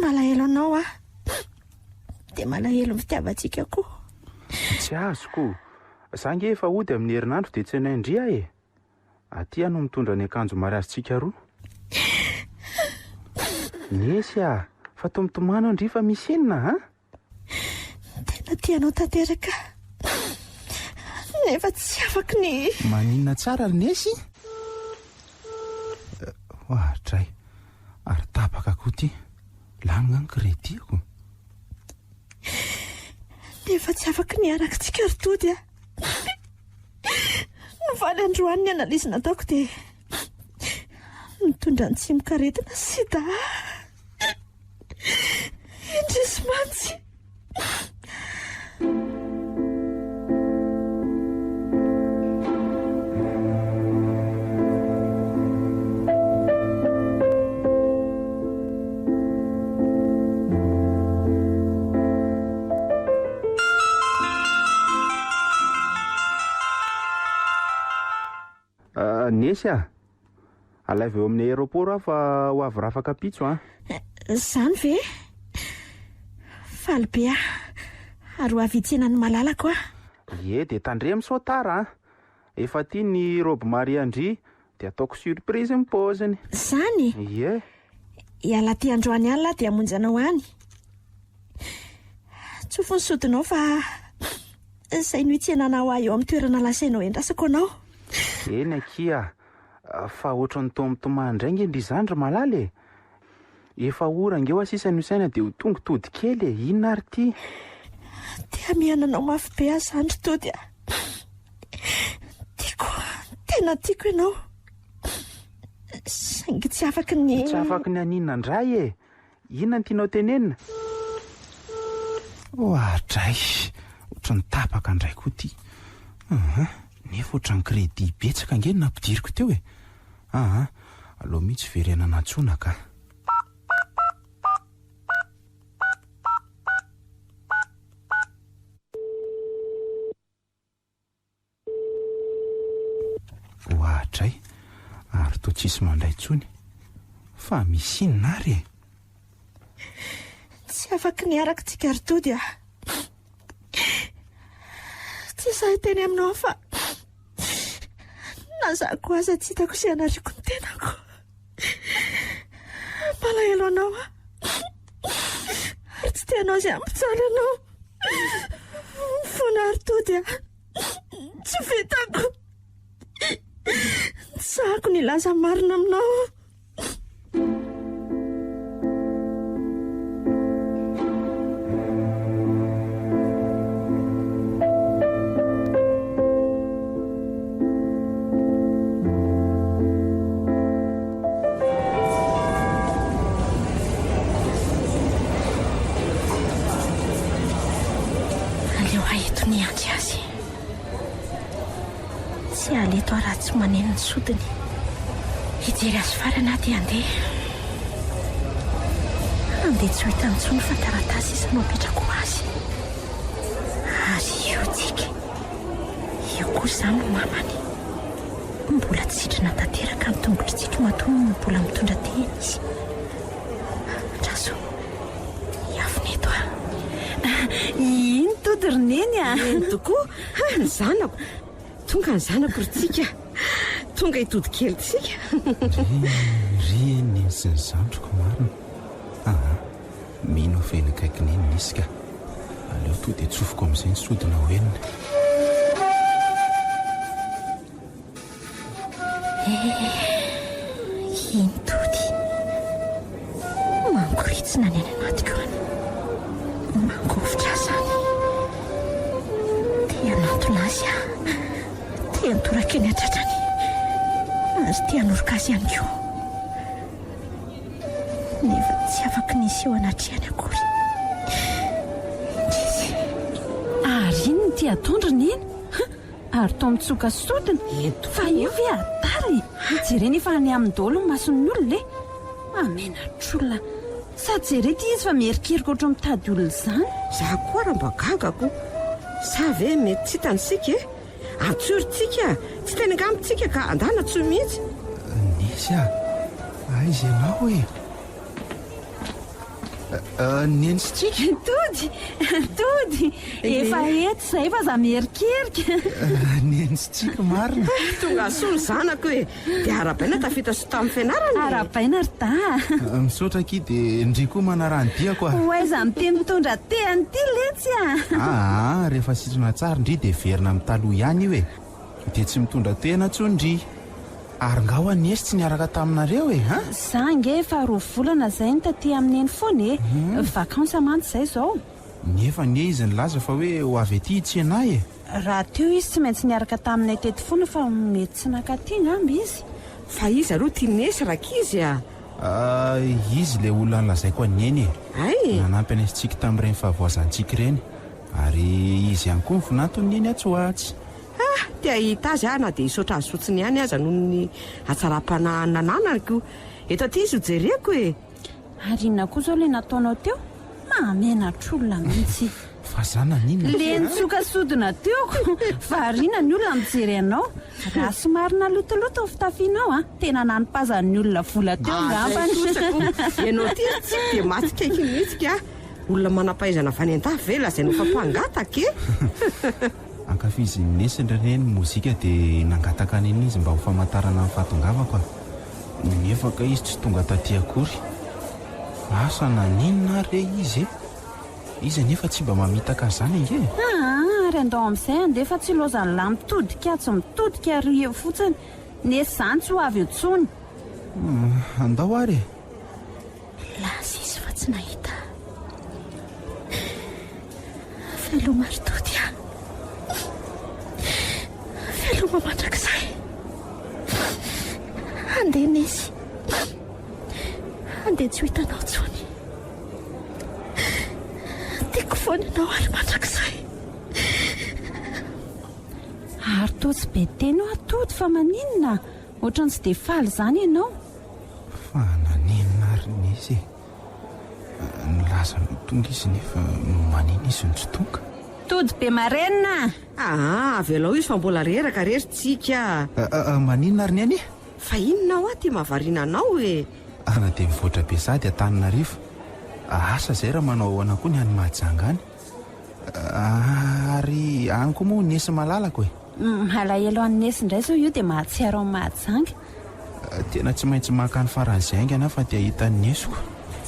Malahelo anao a. Dia malahelo ny fitiavantsika koa. Tsy azoko. Za nge efa hody amin'ny herinandro dia tsy anay indria e. Aty no mitondra ny akanjo mariazitsika roa. Nesy fa tomitomano andry fa misy inona ha? Tena tianao tanteraka nefa tsy afaka ny maninona tsara ry Nesy? Ohatray ary tapaka koa ty lanina ny krediako. Nefa tsy afaka ny arakitsika ry-tody a. Novaly androany ny analizy nataoko dia mitondra ny tsimokaretina sida. Indrisy mantsy. Nesy alaiva eo amin'ny aéroport fa ho avy rafaka pitso Zany ve? Faly be ary ho avy tsena ny malalako Ie, dia tandremo sotara efa ty ny robe mari andry dia ataoko surprise ny paoziny. Zany? Ie. Iala ty androany alina dia amonjanao any. Tsy ho fonsodinao fa izay no hitsenanao eo amin'ny toerana lasainao endrasako anao. Eny akia, fa ohatran'ny tomitomany indray nge ndry zandry malala efa ora nge ho asisa ny saina dia ho tongo-tody kely inona ary ty? Tia mihananao mafy be azandry tody tiako, tena tiako ianao saingy tsy afaka ny aninona indray inona ny tianao tenenina? Ohatray ohatran'ny tapaka indray koa ty. Nefa ohatran'ny kredi betsaka nge nampidiriko teo aloha mihitsy verena nantsona ka. Ohatray ary toa tsisy mandray tsony fa misy inona ary tsy afaka ny arakitsika ry-tody tsy sahy teny aminao fa nazako aza tsy hitako sy anariko ny tenako. Malahelo anao ary tsy tianao izay ampitsaly anao. Fona ry-tody tsy vitako. Tsahako ny laza marina aminao. Aleo aeto ny andry azy. Tsy aleto raha tsy maneno ny sodiny. hijery azo farana ty andeha tsy ho hita nitsony fa taratasy isanao apetrako azy ary io tsika io koa zany no mamany mbola tsy sitrana tanteraka ny tongotra tsika matoa mbola mitondra tena izy traso iafineto iny tody roneny eny tokoa ny zanako tonga ny zanako rytsika tonga hitody kely tsika ry eniny sy ny zandroko marina mino feny kaiky neniny izy ka aleo to dia tsofoko amin'izay ny sodina ho enina iny tody mankoritsina ny any anatiko any mangovitra zany tia anatona azy tia nitoraka eny atratrany azy tia hanoroka azy ihany koa nefa tsy afaka nisy eo anatrehany akory indrizy ary iny ny tia atondrina iny ary to mitsoka sodina fa io ve atary jereny efa any amin'ny dolo ny mason'ny olona amenatr'olona sady jerety izy fa mierikerika oatra mitady olona izany za koa raha mba gagako sa ve mety tsy hitanisika antsorytsika tsy tena angamitsika ka andana tsoy mihitsy nisy aizy ianao e nensitsika tody efa eto izay fa za mierikerika nensitsika marina tonga asolo zanako hoe dia arabaina tafita so tamin'ny fianarana arabaina ry ta misaotra aky dia ndry koa manarany diako hoaiza miteny mitondra tehany ty letsy rehefa sitrana tsara ndry dia verina amin'ny taloha ihany io e dia tsy mitondra tena tsondry ary nga ho anesy tsy niaraka taminareo e za nge fa 2 volana zay ny taty amin'ny eny foana e vakansa mantsy izay zao nefa ny izy ny laza fa hoe ho avy aty tsy anay e raha teo izy tsy maintsy niaraka taminay tety foana fa mety tsy nakatỳ ngamby izy fa izy aloha tia nesy raka izy izy le olona nylazaiko anyeny e nanampy anesitsika tamin'ireny fahavoazantsika ireny ary izy ihany koa ny vonantony eny atsoatsy tia hita azy na dia hisaotra azy fotsiny ihany aza noho ny atsara-pananananako eto aty izy hojereko e ary inona koa zao le nataonao teo mamenatr'olona mihitsy fa zana ninona le nitsoka sodina teoko fa rina ny olona mijery anao raha somarina lotoloto ny fitafianao tena nanimpazan'ny olona vola teo ngambany ianao ty tsy dia matsikaiky mihitsika olona manam-pahaizana avany an-dahy vela zay nofa mpangataka e ankafizy nesindraneny mozika dia nangataka an'iny izy mba ho famantarana amin'ny fahatongavako nefa ka izy tsy tonga taty akory asa naninona re izy izy nefa tsy mba mamitaka zany nge ary andao amin'izay andefa tsy lozany la mitodika tsy mitodika ry eo fotsiny nesy zany tsy ho avy eo tsony andao ary lasy izy fa tsy nahita feloma ritody feloma mandrakizay andeha nesy andeha tsy ho hitanao tsony tiako foana ianao ary mandrakizay ary to tsy be tenao atody fa maninona ohatrany tsy dia faly zany ianao fa naninona ary nisy nilaza mitonga izy nefa manina izy ny tsy tonga tody be marenina avy alao izy fa mbola reraka rerytsika maninona ary ny any fa inona ho aty mahavariana anao e ana dia mivoatra be zady atanina riva asa zay raha manao anakoa ny any mahajanga any ary any koa moa nesy malalako e alahelo any nesy indray zao io dia mahatsiaro amin'ny mahajanga tena tsy maintsy maka ny faran'izay aingana fa dia hitan'ny nesiko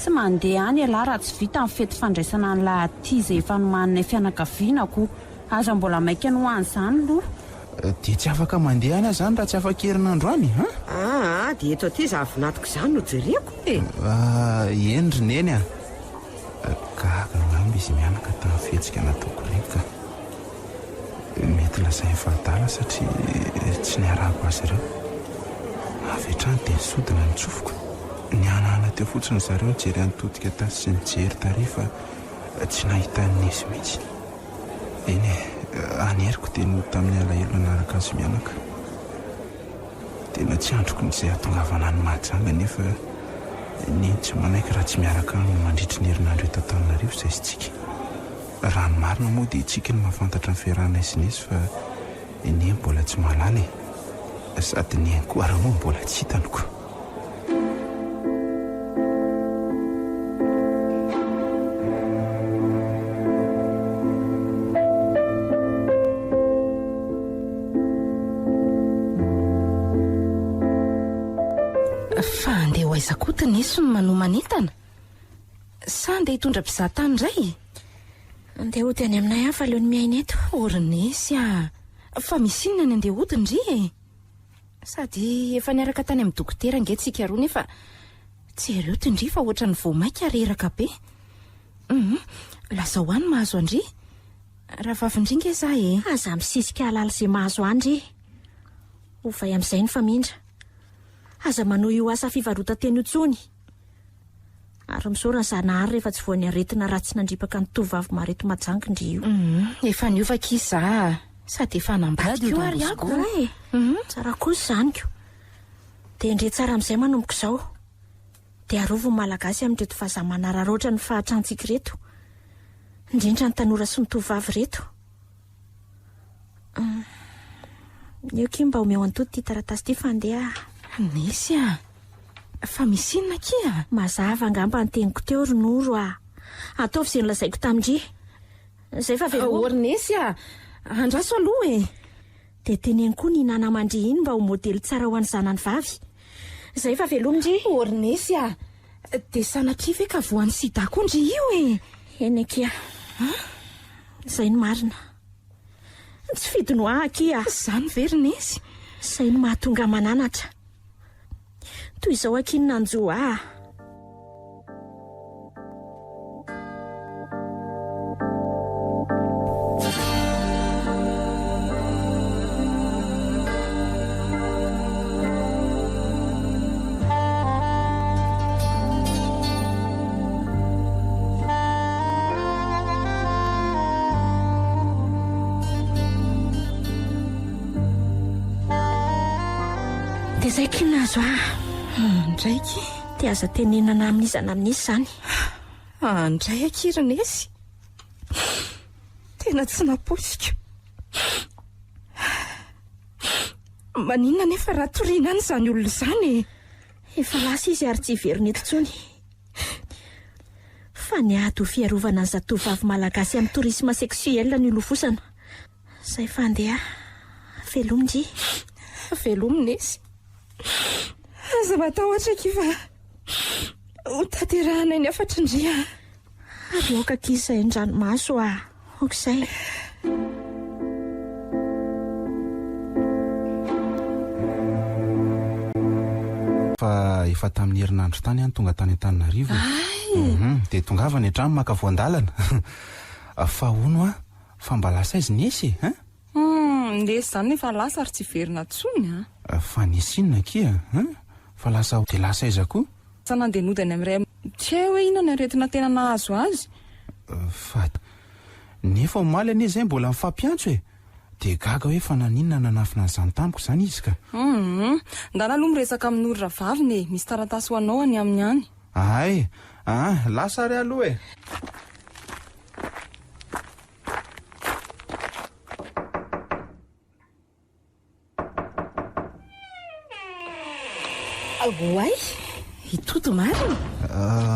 tsy mandeha any ala raha tsy vita amin'ny fety fandraisana ny lahaty izay efa nomaninay fianakavianako aza mbola maika ny ho an'izany aloha dia tsy afaka mandeha any zany raha tsy afaka herinandro any dia eto aty za vinatiko izany no jereko e endry neny gaga ngamby izy mianaka tamin'ny fihetsika nataoko reny ka mety lazay fadala satria tsy niarahako azy ireo avy hatrany dia nisodina ny tsofoko ny anana teo fotsiny zareo jery anytodika tasy sy nijery tary fa tsy nahitany nesy mihitsy eny aneriko dia no tamin'ny alahelo anaraka azy mianaka tena tsy androko n'izay atongavana ny mahajanga nefa ny tsy manaiky raha tsy miaraka mandritry ny herinandro eto Antananarivo izay isitsika. Raha ny marina moa dia tsika ny mahafantatra ny fiarahana isin'izy fa ny mbola tsy mahalala sady ny koa raha moa mbola tsy hitaniko. Fa andeha ho aiza koa Tenesy no manomanentana? Sa andeha hitondra mpizahatany indray? Andeha hody any aminay hafa aleony miaina eto. Ornesy fa misy inona ny andeha hody ndry sady efa niaraka tany amin'ny dokotera angehtsika roa nefa tsy ireo tindry fa ohatra ny voamaika reraka be. Lasa hoany mahazo andry raha vavindringa za aza misisika alala izay mahazo andry ovay amin'izay ny famindra. Aza manao io asa fivarotan-teny io tsony ary misaorana zanahary rehefa tsy voany aretina raha tsy nandripaka ny tovavy mareto majangindry io. Efa niovaka iza sady efa nambadiko ary ako tsara kosa zaniko dia ndre tsara amin'izay manomboko izao dia arovo malagasy amin'reto fahazamanararoatra ny fahatrantsika reto indrindra ny tanora sy ny tovavy reto. Io ki mba omeo antody ty taratasy ty fandeha. Nesy fa misy inona kia? Mazava angamba ny teniko teo ronoro ataovy izay nolazaiko tamindry zay fa Ornesy andraso aloha dia teneny koa ny nana mandry iny mba ho modely tsara ho any zanany vavy zay fa velomindry. Ornesy dia sanatria ve ka voan'ny sidako ndry io eny akia zay ny marina tsy fidino akia zany Vernesy zay ny mahatonga mananatra toy izao akiny nanjo dia zay kiny nazo ndraiky dia aza tenenana amin'izana amin'izy zany. Andray Akirenesy tena tsy naposika maninona nefa raha toriana any izany olona izany efa lasa izy ary tsy hiverina eto intsony fa ny ady ho fiarovana ny zatovavy malagasy amin'ny tourisme sexuel ny olofosana zay fandeha velomindry Velominesy aza matahotra kiva ho tanterahana ny afatra indria ary oka kizy izay ndranomaso okizay. Fa efa tamin'ny herinandro tany any tonga tany Antananarivo dia tongava ny hatrany maka voandalana fa hono fa mba lasa izy Nesy Nesy zany nefa lasa ary tsy verina tsony fa nisy inona kia fa lasa dia lasa iza koa sa nandenodany amin'iray tsy hay hoe inona ny aretina tena nahazo azy fa nefa omaly anie izay mbola mifampiantso dia gaga hoe fa naninona nanafina n'izany tamiko izany izy ka ndana aloha miresaka amin'ny olona vaviny misy taratasy ho anao any amin'ny any lasa ary aloha Oay hitody marina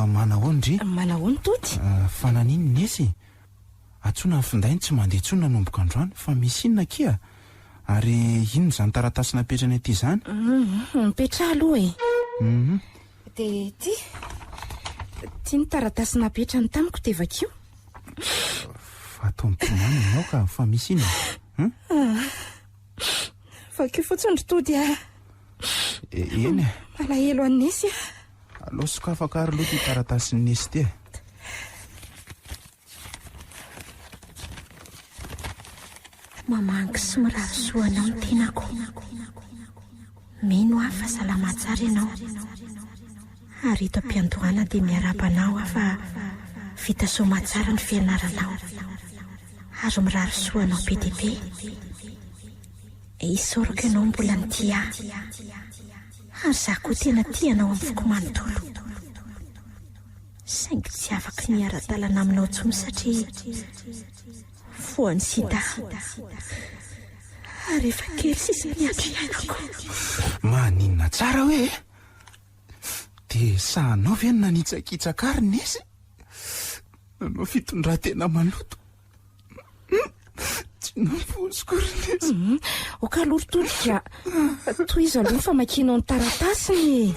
manahoany manahoany tody fa naniny Nesy atsona ny findainy tsy mandeha tsona nanomboka androany fa misy inona kia ary ino izany taratasy napetrany aty izany mipetra aloha dia ty ny taratasy napetrany tamiko dia vakio fa atao mitomany ianao ka fa misy inona vakio fotsiny ry tody eny malahelo any Nesy aloha sokafaka ary loha ty taratasy ny Nesy ty mamangy sy mirary soanao ny tenako mino fa salama tsara ianao ary ito am-piandohana dia miarabanao fa vita soma tsara ny fianaranao ary mirary soanao be dia be isorako ianao mbola ny tia ary za koa tena tianao amin'ny foko manontolo saingy tsy afaka niara-dalana aminao tsony satria foany sida ary efa kely sisa miandro iainako. maninona tsara hoe dia sahanao ve ny nanitsakitsakary nesy nanao fitondran-tena maloto tsy nampoziko rynesy. okaloritodika toy izy aloha famakianao ny taratasiny.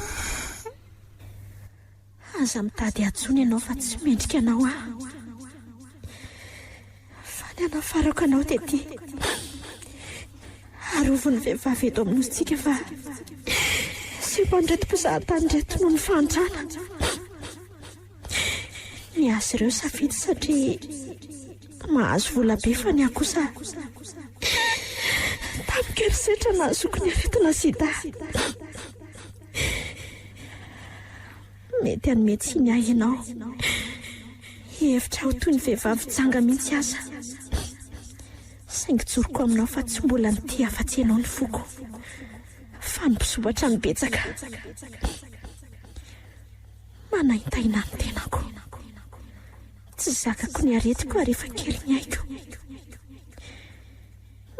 aza mitady atsony ianao fa tsy mendrika anao fa ny anafarako anao dia ty arovony vehivavy eto amin'nositsika fa sy mpandretom-pizahatany reto noho ny fantrana ny azy ireo safidy satria mahazo vola be fa ny akosa tamikerisetra nahazoko ny aretina sida. mety anome tsy ny ahy ianao hevitra ho toy ny vehivavy janga mihitsy aza saingy tsoroko aminao fa tsy mbola ny ty afa-tsy ianao ny foko fa nipisobatra ny betsaka manaintaina ny tenako tsy zakako ny aretiko ary efa kely ny aiko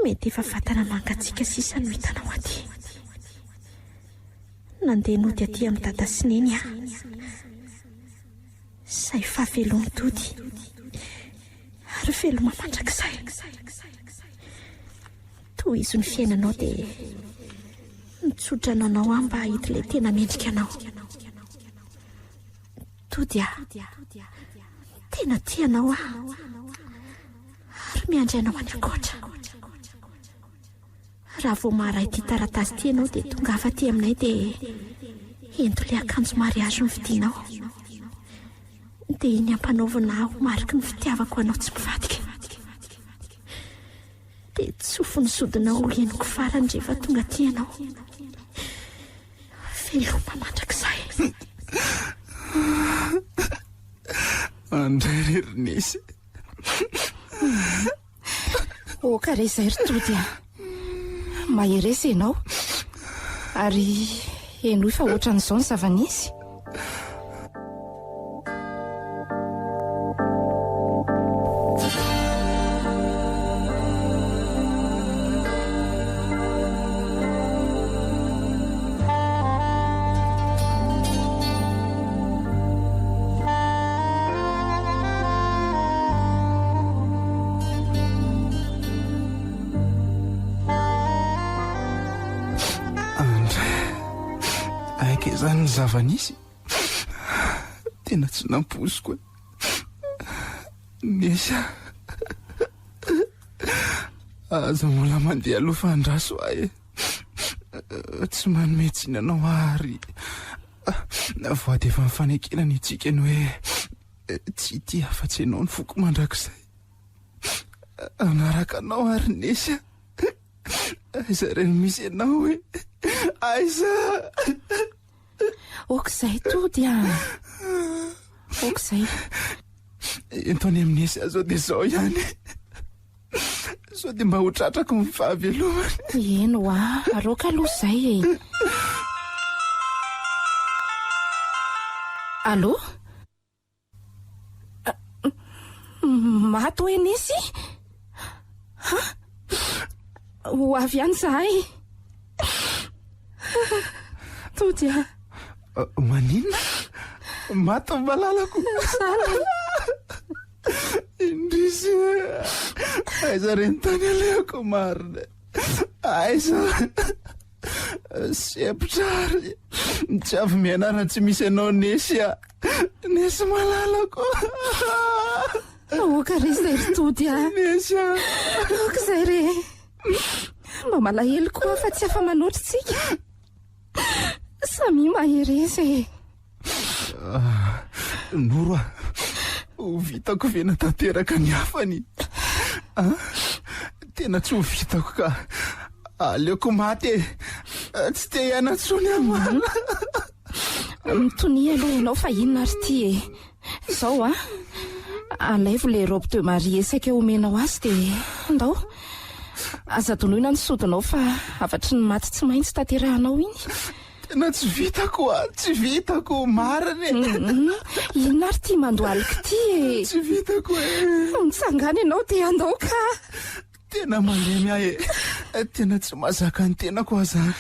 mety efa fatana mangatsika sisa no hitanao aty nandeha nody aty amin'ny dada sineny say fa velony tody ary veloma mandrakizay toy izy ny fiainanao dia mitsotra nanao mba hahity ilay tena mendrika anao. tody tena tianao ary miandranao any akoatra. raha vao mahara ity taratasy ty ianao dia tonga afa-ty aminay dia ento ilay akanjo mariazy ny vidianao dia iny ampanaovana ho mariky ny fitiavako anao tsy mivadika dia tsofo ny sodinao ho eniko farany rehefa tonga ty ianao veloma mandrakizay. andray rerynesy okare izay ry tody maheresy ianao ary enoy fa ohatran'izao ny zava-nisy. zany ny zava-nisy tena tsy nampoziko nesy aza mbola mandeha aloha fa andraso ahy tsy manome tsinanao ary voady efa mifanekelana itsika ny hoe tsy ty afa-tsy ianao ny foko mandrakizay anaraka anao ary nesy aiza reny misy ianao hoe aiza okizay tody okizay entony aminesy azao dia zao ihany sao dia mba ho tratrako mivavy alohany. eno aroka aloha izay allo mato hoe nesy ho avy ihany zahay tody maninona mato malalako indrisy aiza reny tany aleoko marina aiza sepitrary tsy avy mianarana tsy misy anao nesy nesy malalako okare izay ry tody nesy okizay re mba malahelo koa fa tsy afa manotritsika samy maheresy noro ho vitako vena tanteraka ny hafany tena tsy ho vitako ka aleoko maty tsy te hianatsony amana mitony aloha ianao fa inona ary ty zao alaivo le robe de marie esaka omenao azy dia andao aza donoina ny sodinao fa avatry ny maty tsy maintsy tanterahanao iny. Tena tsy tsy vitako mariny. Inona ary tia mandoalika ty tsy vitako mitsangana ianao te andao ka tena malemy ahy tena tsy mahazaka ny tenako azany.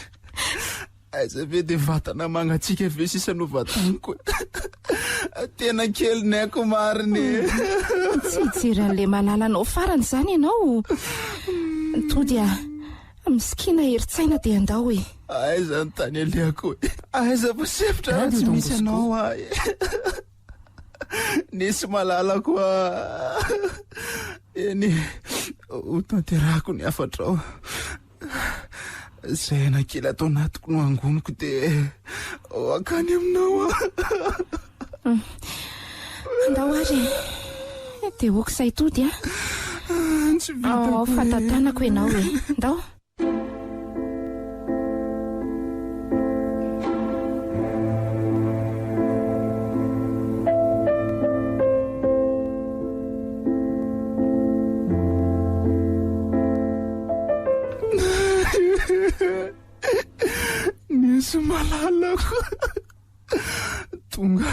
Aiza ve de vatana mangatsika ve sisa no vataniko. Tena kely naiko mariny. tsy hijery an'le manalanao farany zany ianao. Tody misikina heritsaina de andao e. Aiza ny tany aleako aiza po sevitra tsy misy anao ahy. Nisy malala koa eny ho tanterahako ny afatrao. Zay nakely atao anatiko no angoniko de akany aminao. Andao ary de okisay Tody tsy vitako fatatanako ianao e. Andao. Nisy malalako tonga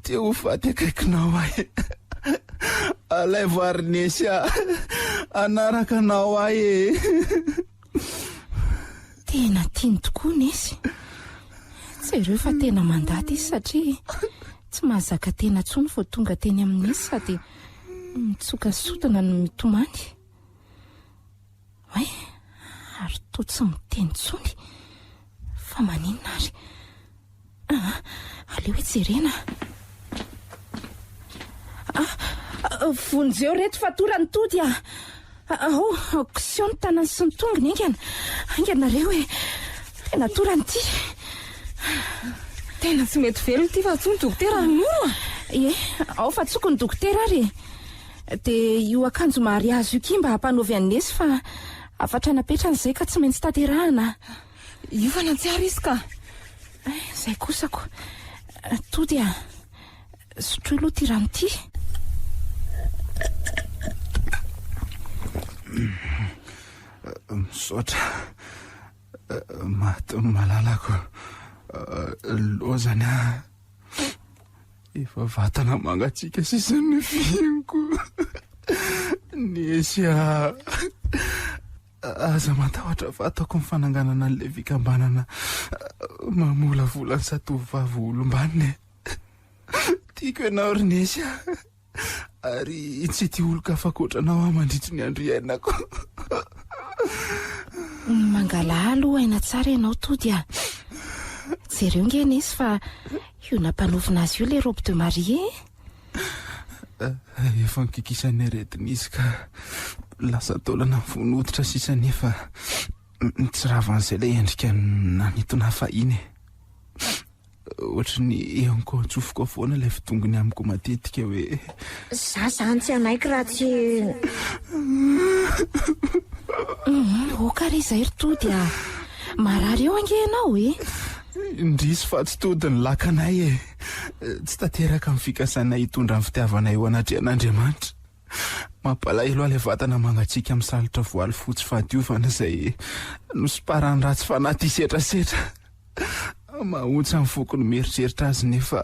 te ho faty akaikinao ahy. Alay varinesy anaraka anao ahy. Tena tiany tokoa Nesy. Jereo fa tena mandaty izy satria tsy mahazaka tena tsony vao tonga teny amin'isy sady mitsoka sotana no mitomany. Ary to tsy miteny tsony fa maninona ary. Aleo hoe jerena. Vonjeo reto fatorany Tody aoksion tanany sy ny tongony ainganareo hoe tena torany ty. Tena tsy mety velona ty fa tso ny dokotera noro. Ao fa tsoko ny dokotera ary. De io akanjo mariazy io kimba hampanaovy an'nesy fa afatra napetrany izay ka tsy maintsy tanterahana. Io fa nantsiary izy ka. Zay kosako. Tody sotro aloha ty rano ty. Misaotra maty malalako lozany efa vatana mangatsika sisan'ny fianko. Nesy aza matahotra vatako ny fananganana an'le fikambanana mamola volany satovavy olombaniny. Tiako ianao ry Nesy ary tsy ty olo-ka fakotranao mandritry ny andro iainako. Mangala aloha aina tsara ianao Tody jereo nge Nesy fa io nampanovina azy io le robe de mariée. Efa nikikisany aretiny izy ka lasa taolana vonoditra sisa nefa tsy ravan'izay ilay endrika nanitona fahiny. Ohatry ny eonko tsofoko foana ilay fitongony amiko matetika hoe zany tsy anaiky raha tsy okary izay ry Tody marary eo ange ianao indrisy fa tsy tody ny lakanay tsy tanteraka amin'ny fikasanay hitondra ny fitiavanay eo anatrehan'Andriamanitra. Mampalahelo ilay vatana mangatsika misalotra voaly fotsy fahadiovana izay nosparany ratsy fanaty setrasetra. Mahontsy amin'ny fokony mieritreritra azy nefa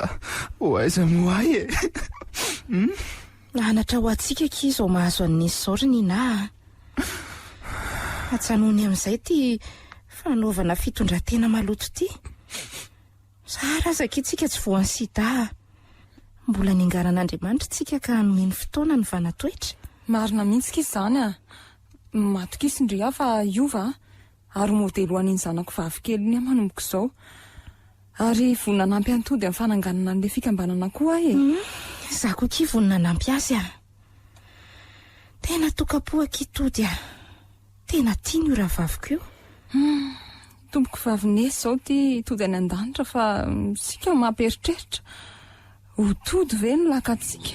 ho aiza moa ahy Anatra ho atsika kizy ao mahazo an'nisy zao ry nina. Atsanony amin'izay ty fanaovana fitondratena maloto ty. Sara azaka itsika tsy voan'ny sida. Mbola ningaran'Andriamanitra tsika ka nomeny fotoana ny vanatoetra. Marina mihitsy izy zany matoka isindria fa iova ary modely ho an'iny zanako vavikely manomboka izao. Ary vonina nampy Tody amin'ny fananganana an'ilay fikambanana koa Zako ki vonina nampy azy Tena tokapo aky Tody tena tiany io rahavaviko io. Tompoko vavinesy zao ty Tody any an-danitra fa sika mampieritreritra ho Tody ve no lakatsika.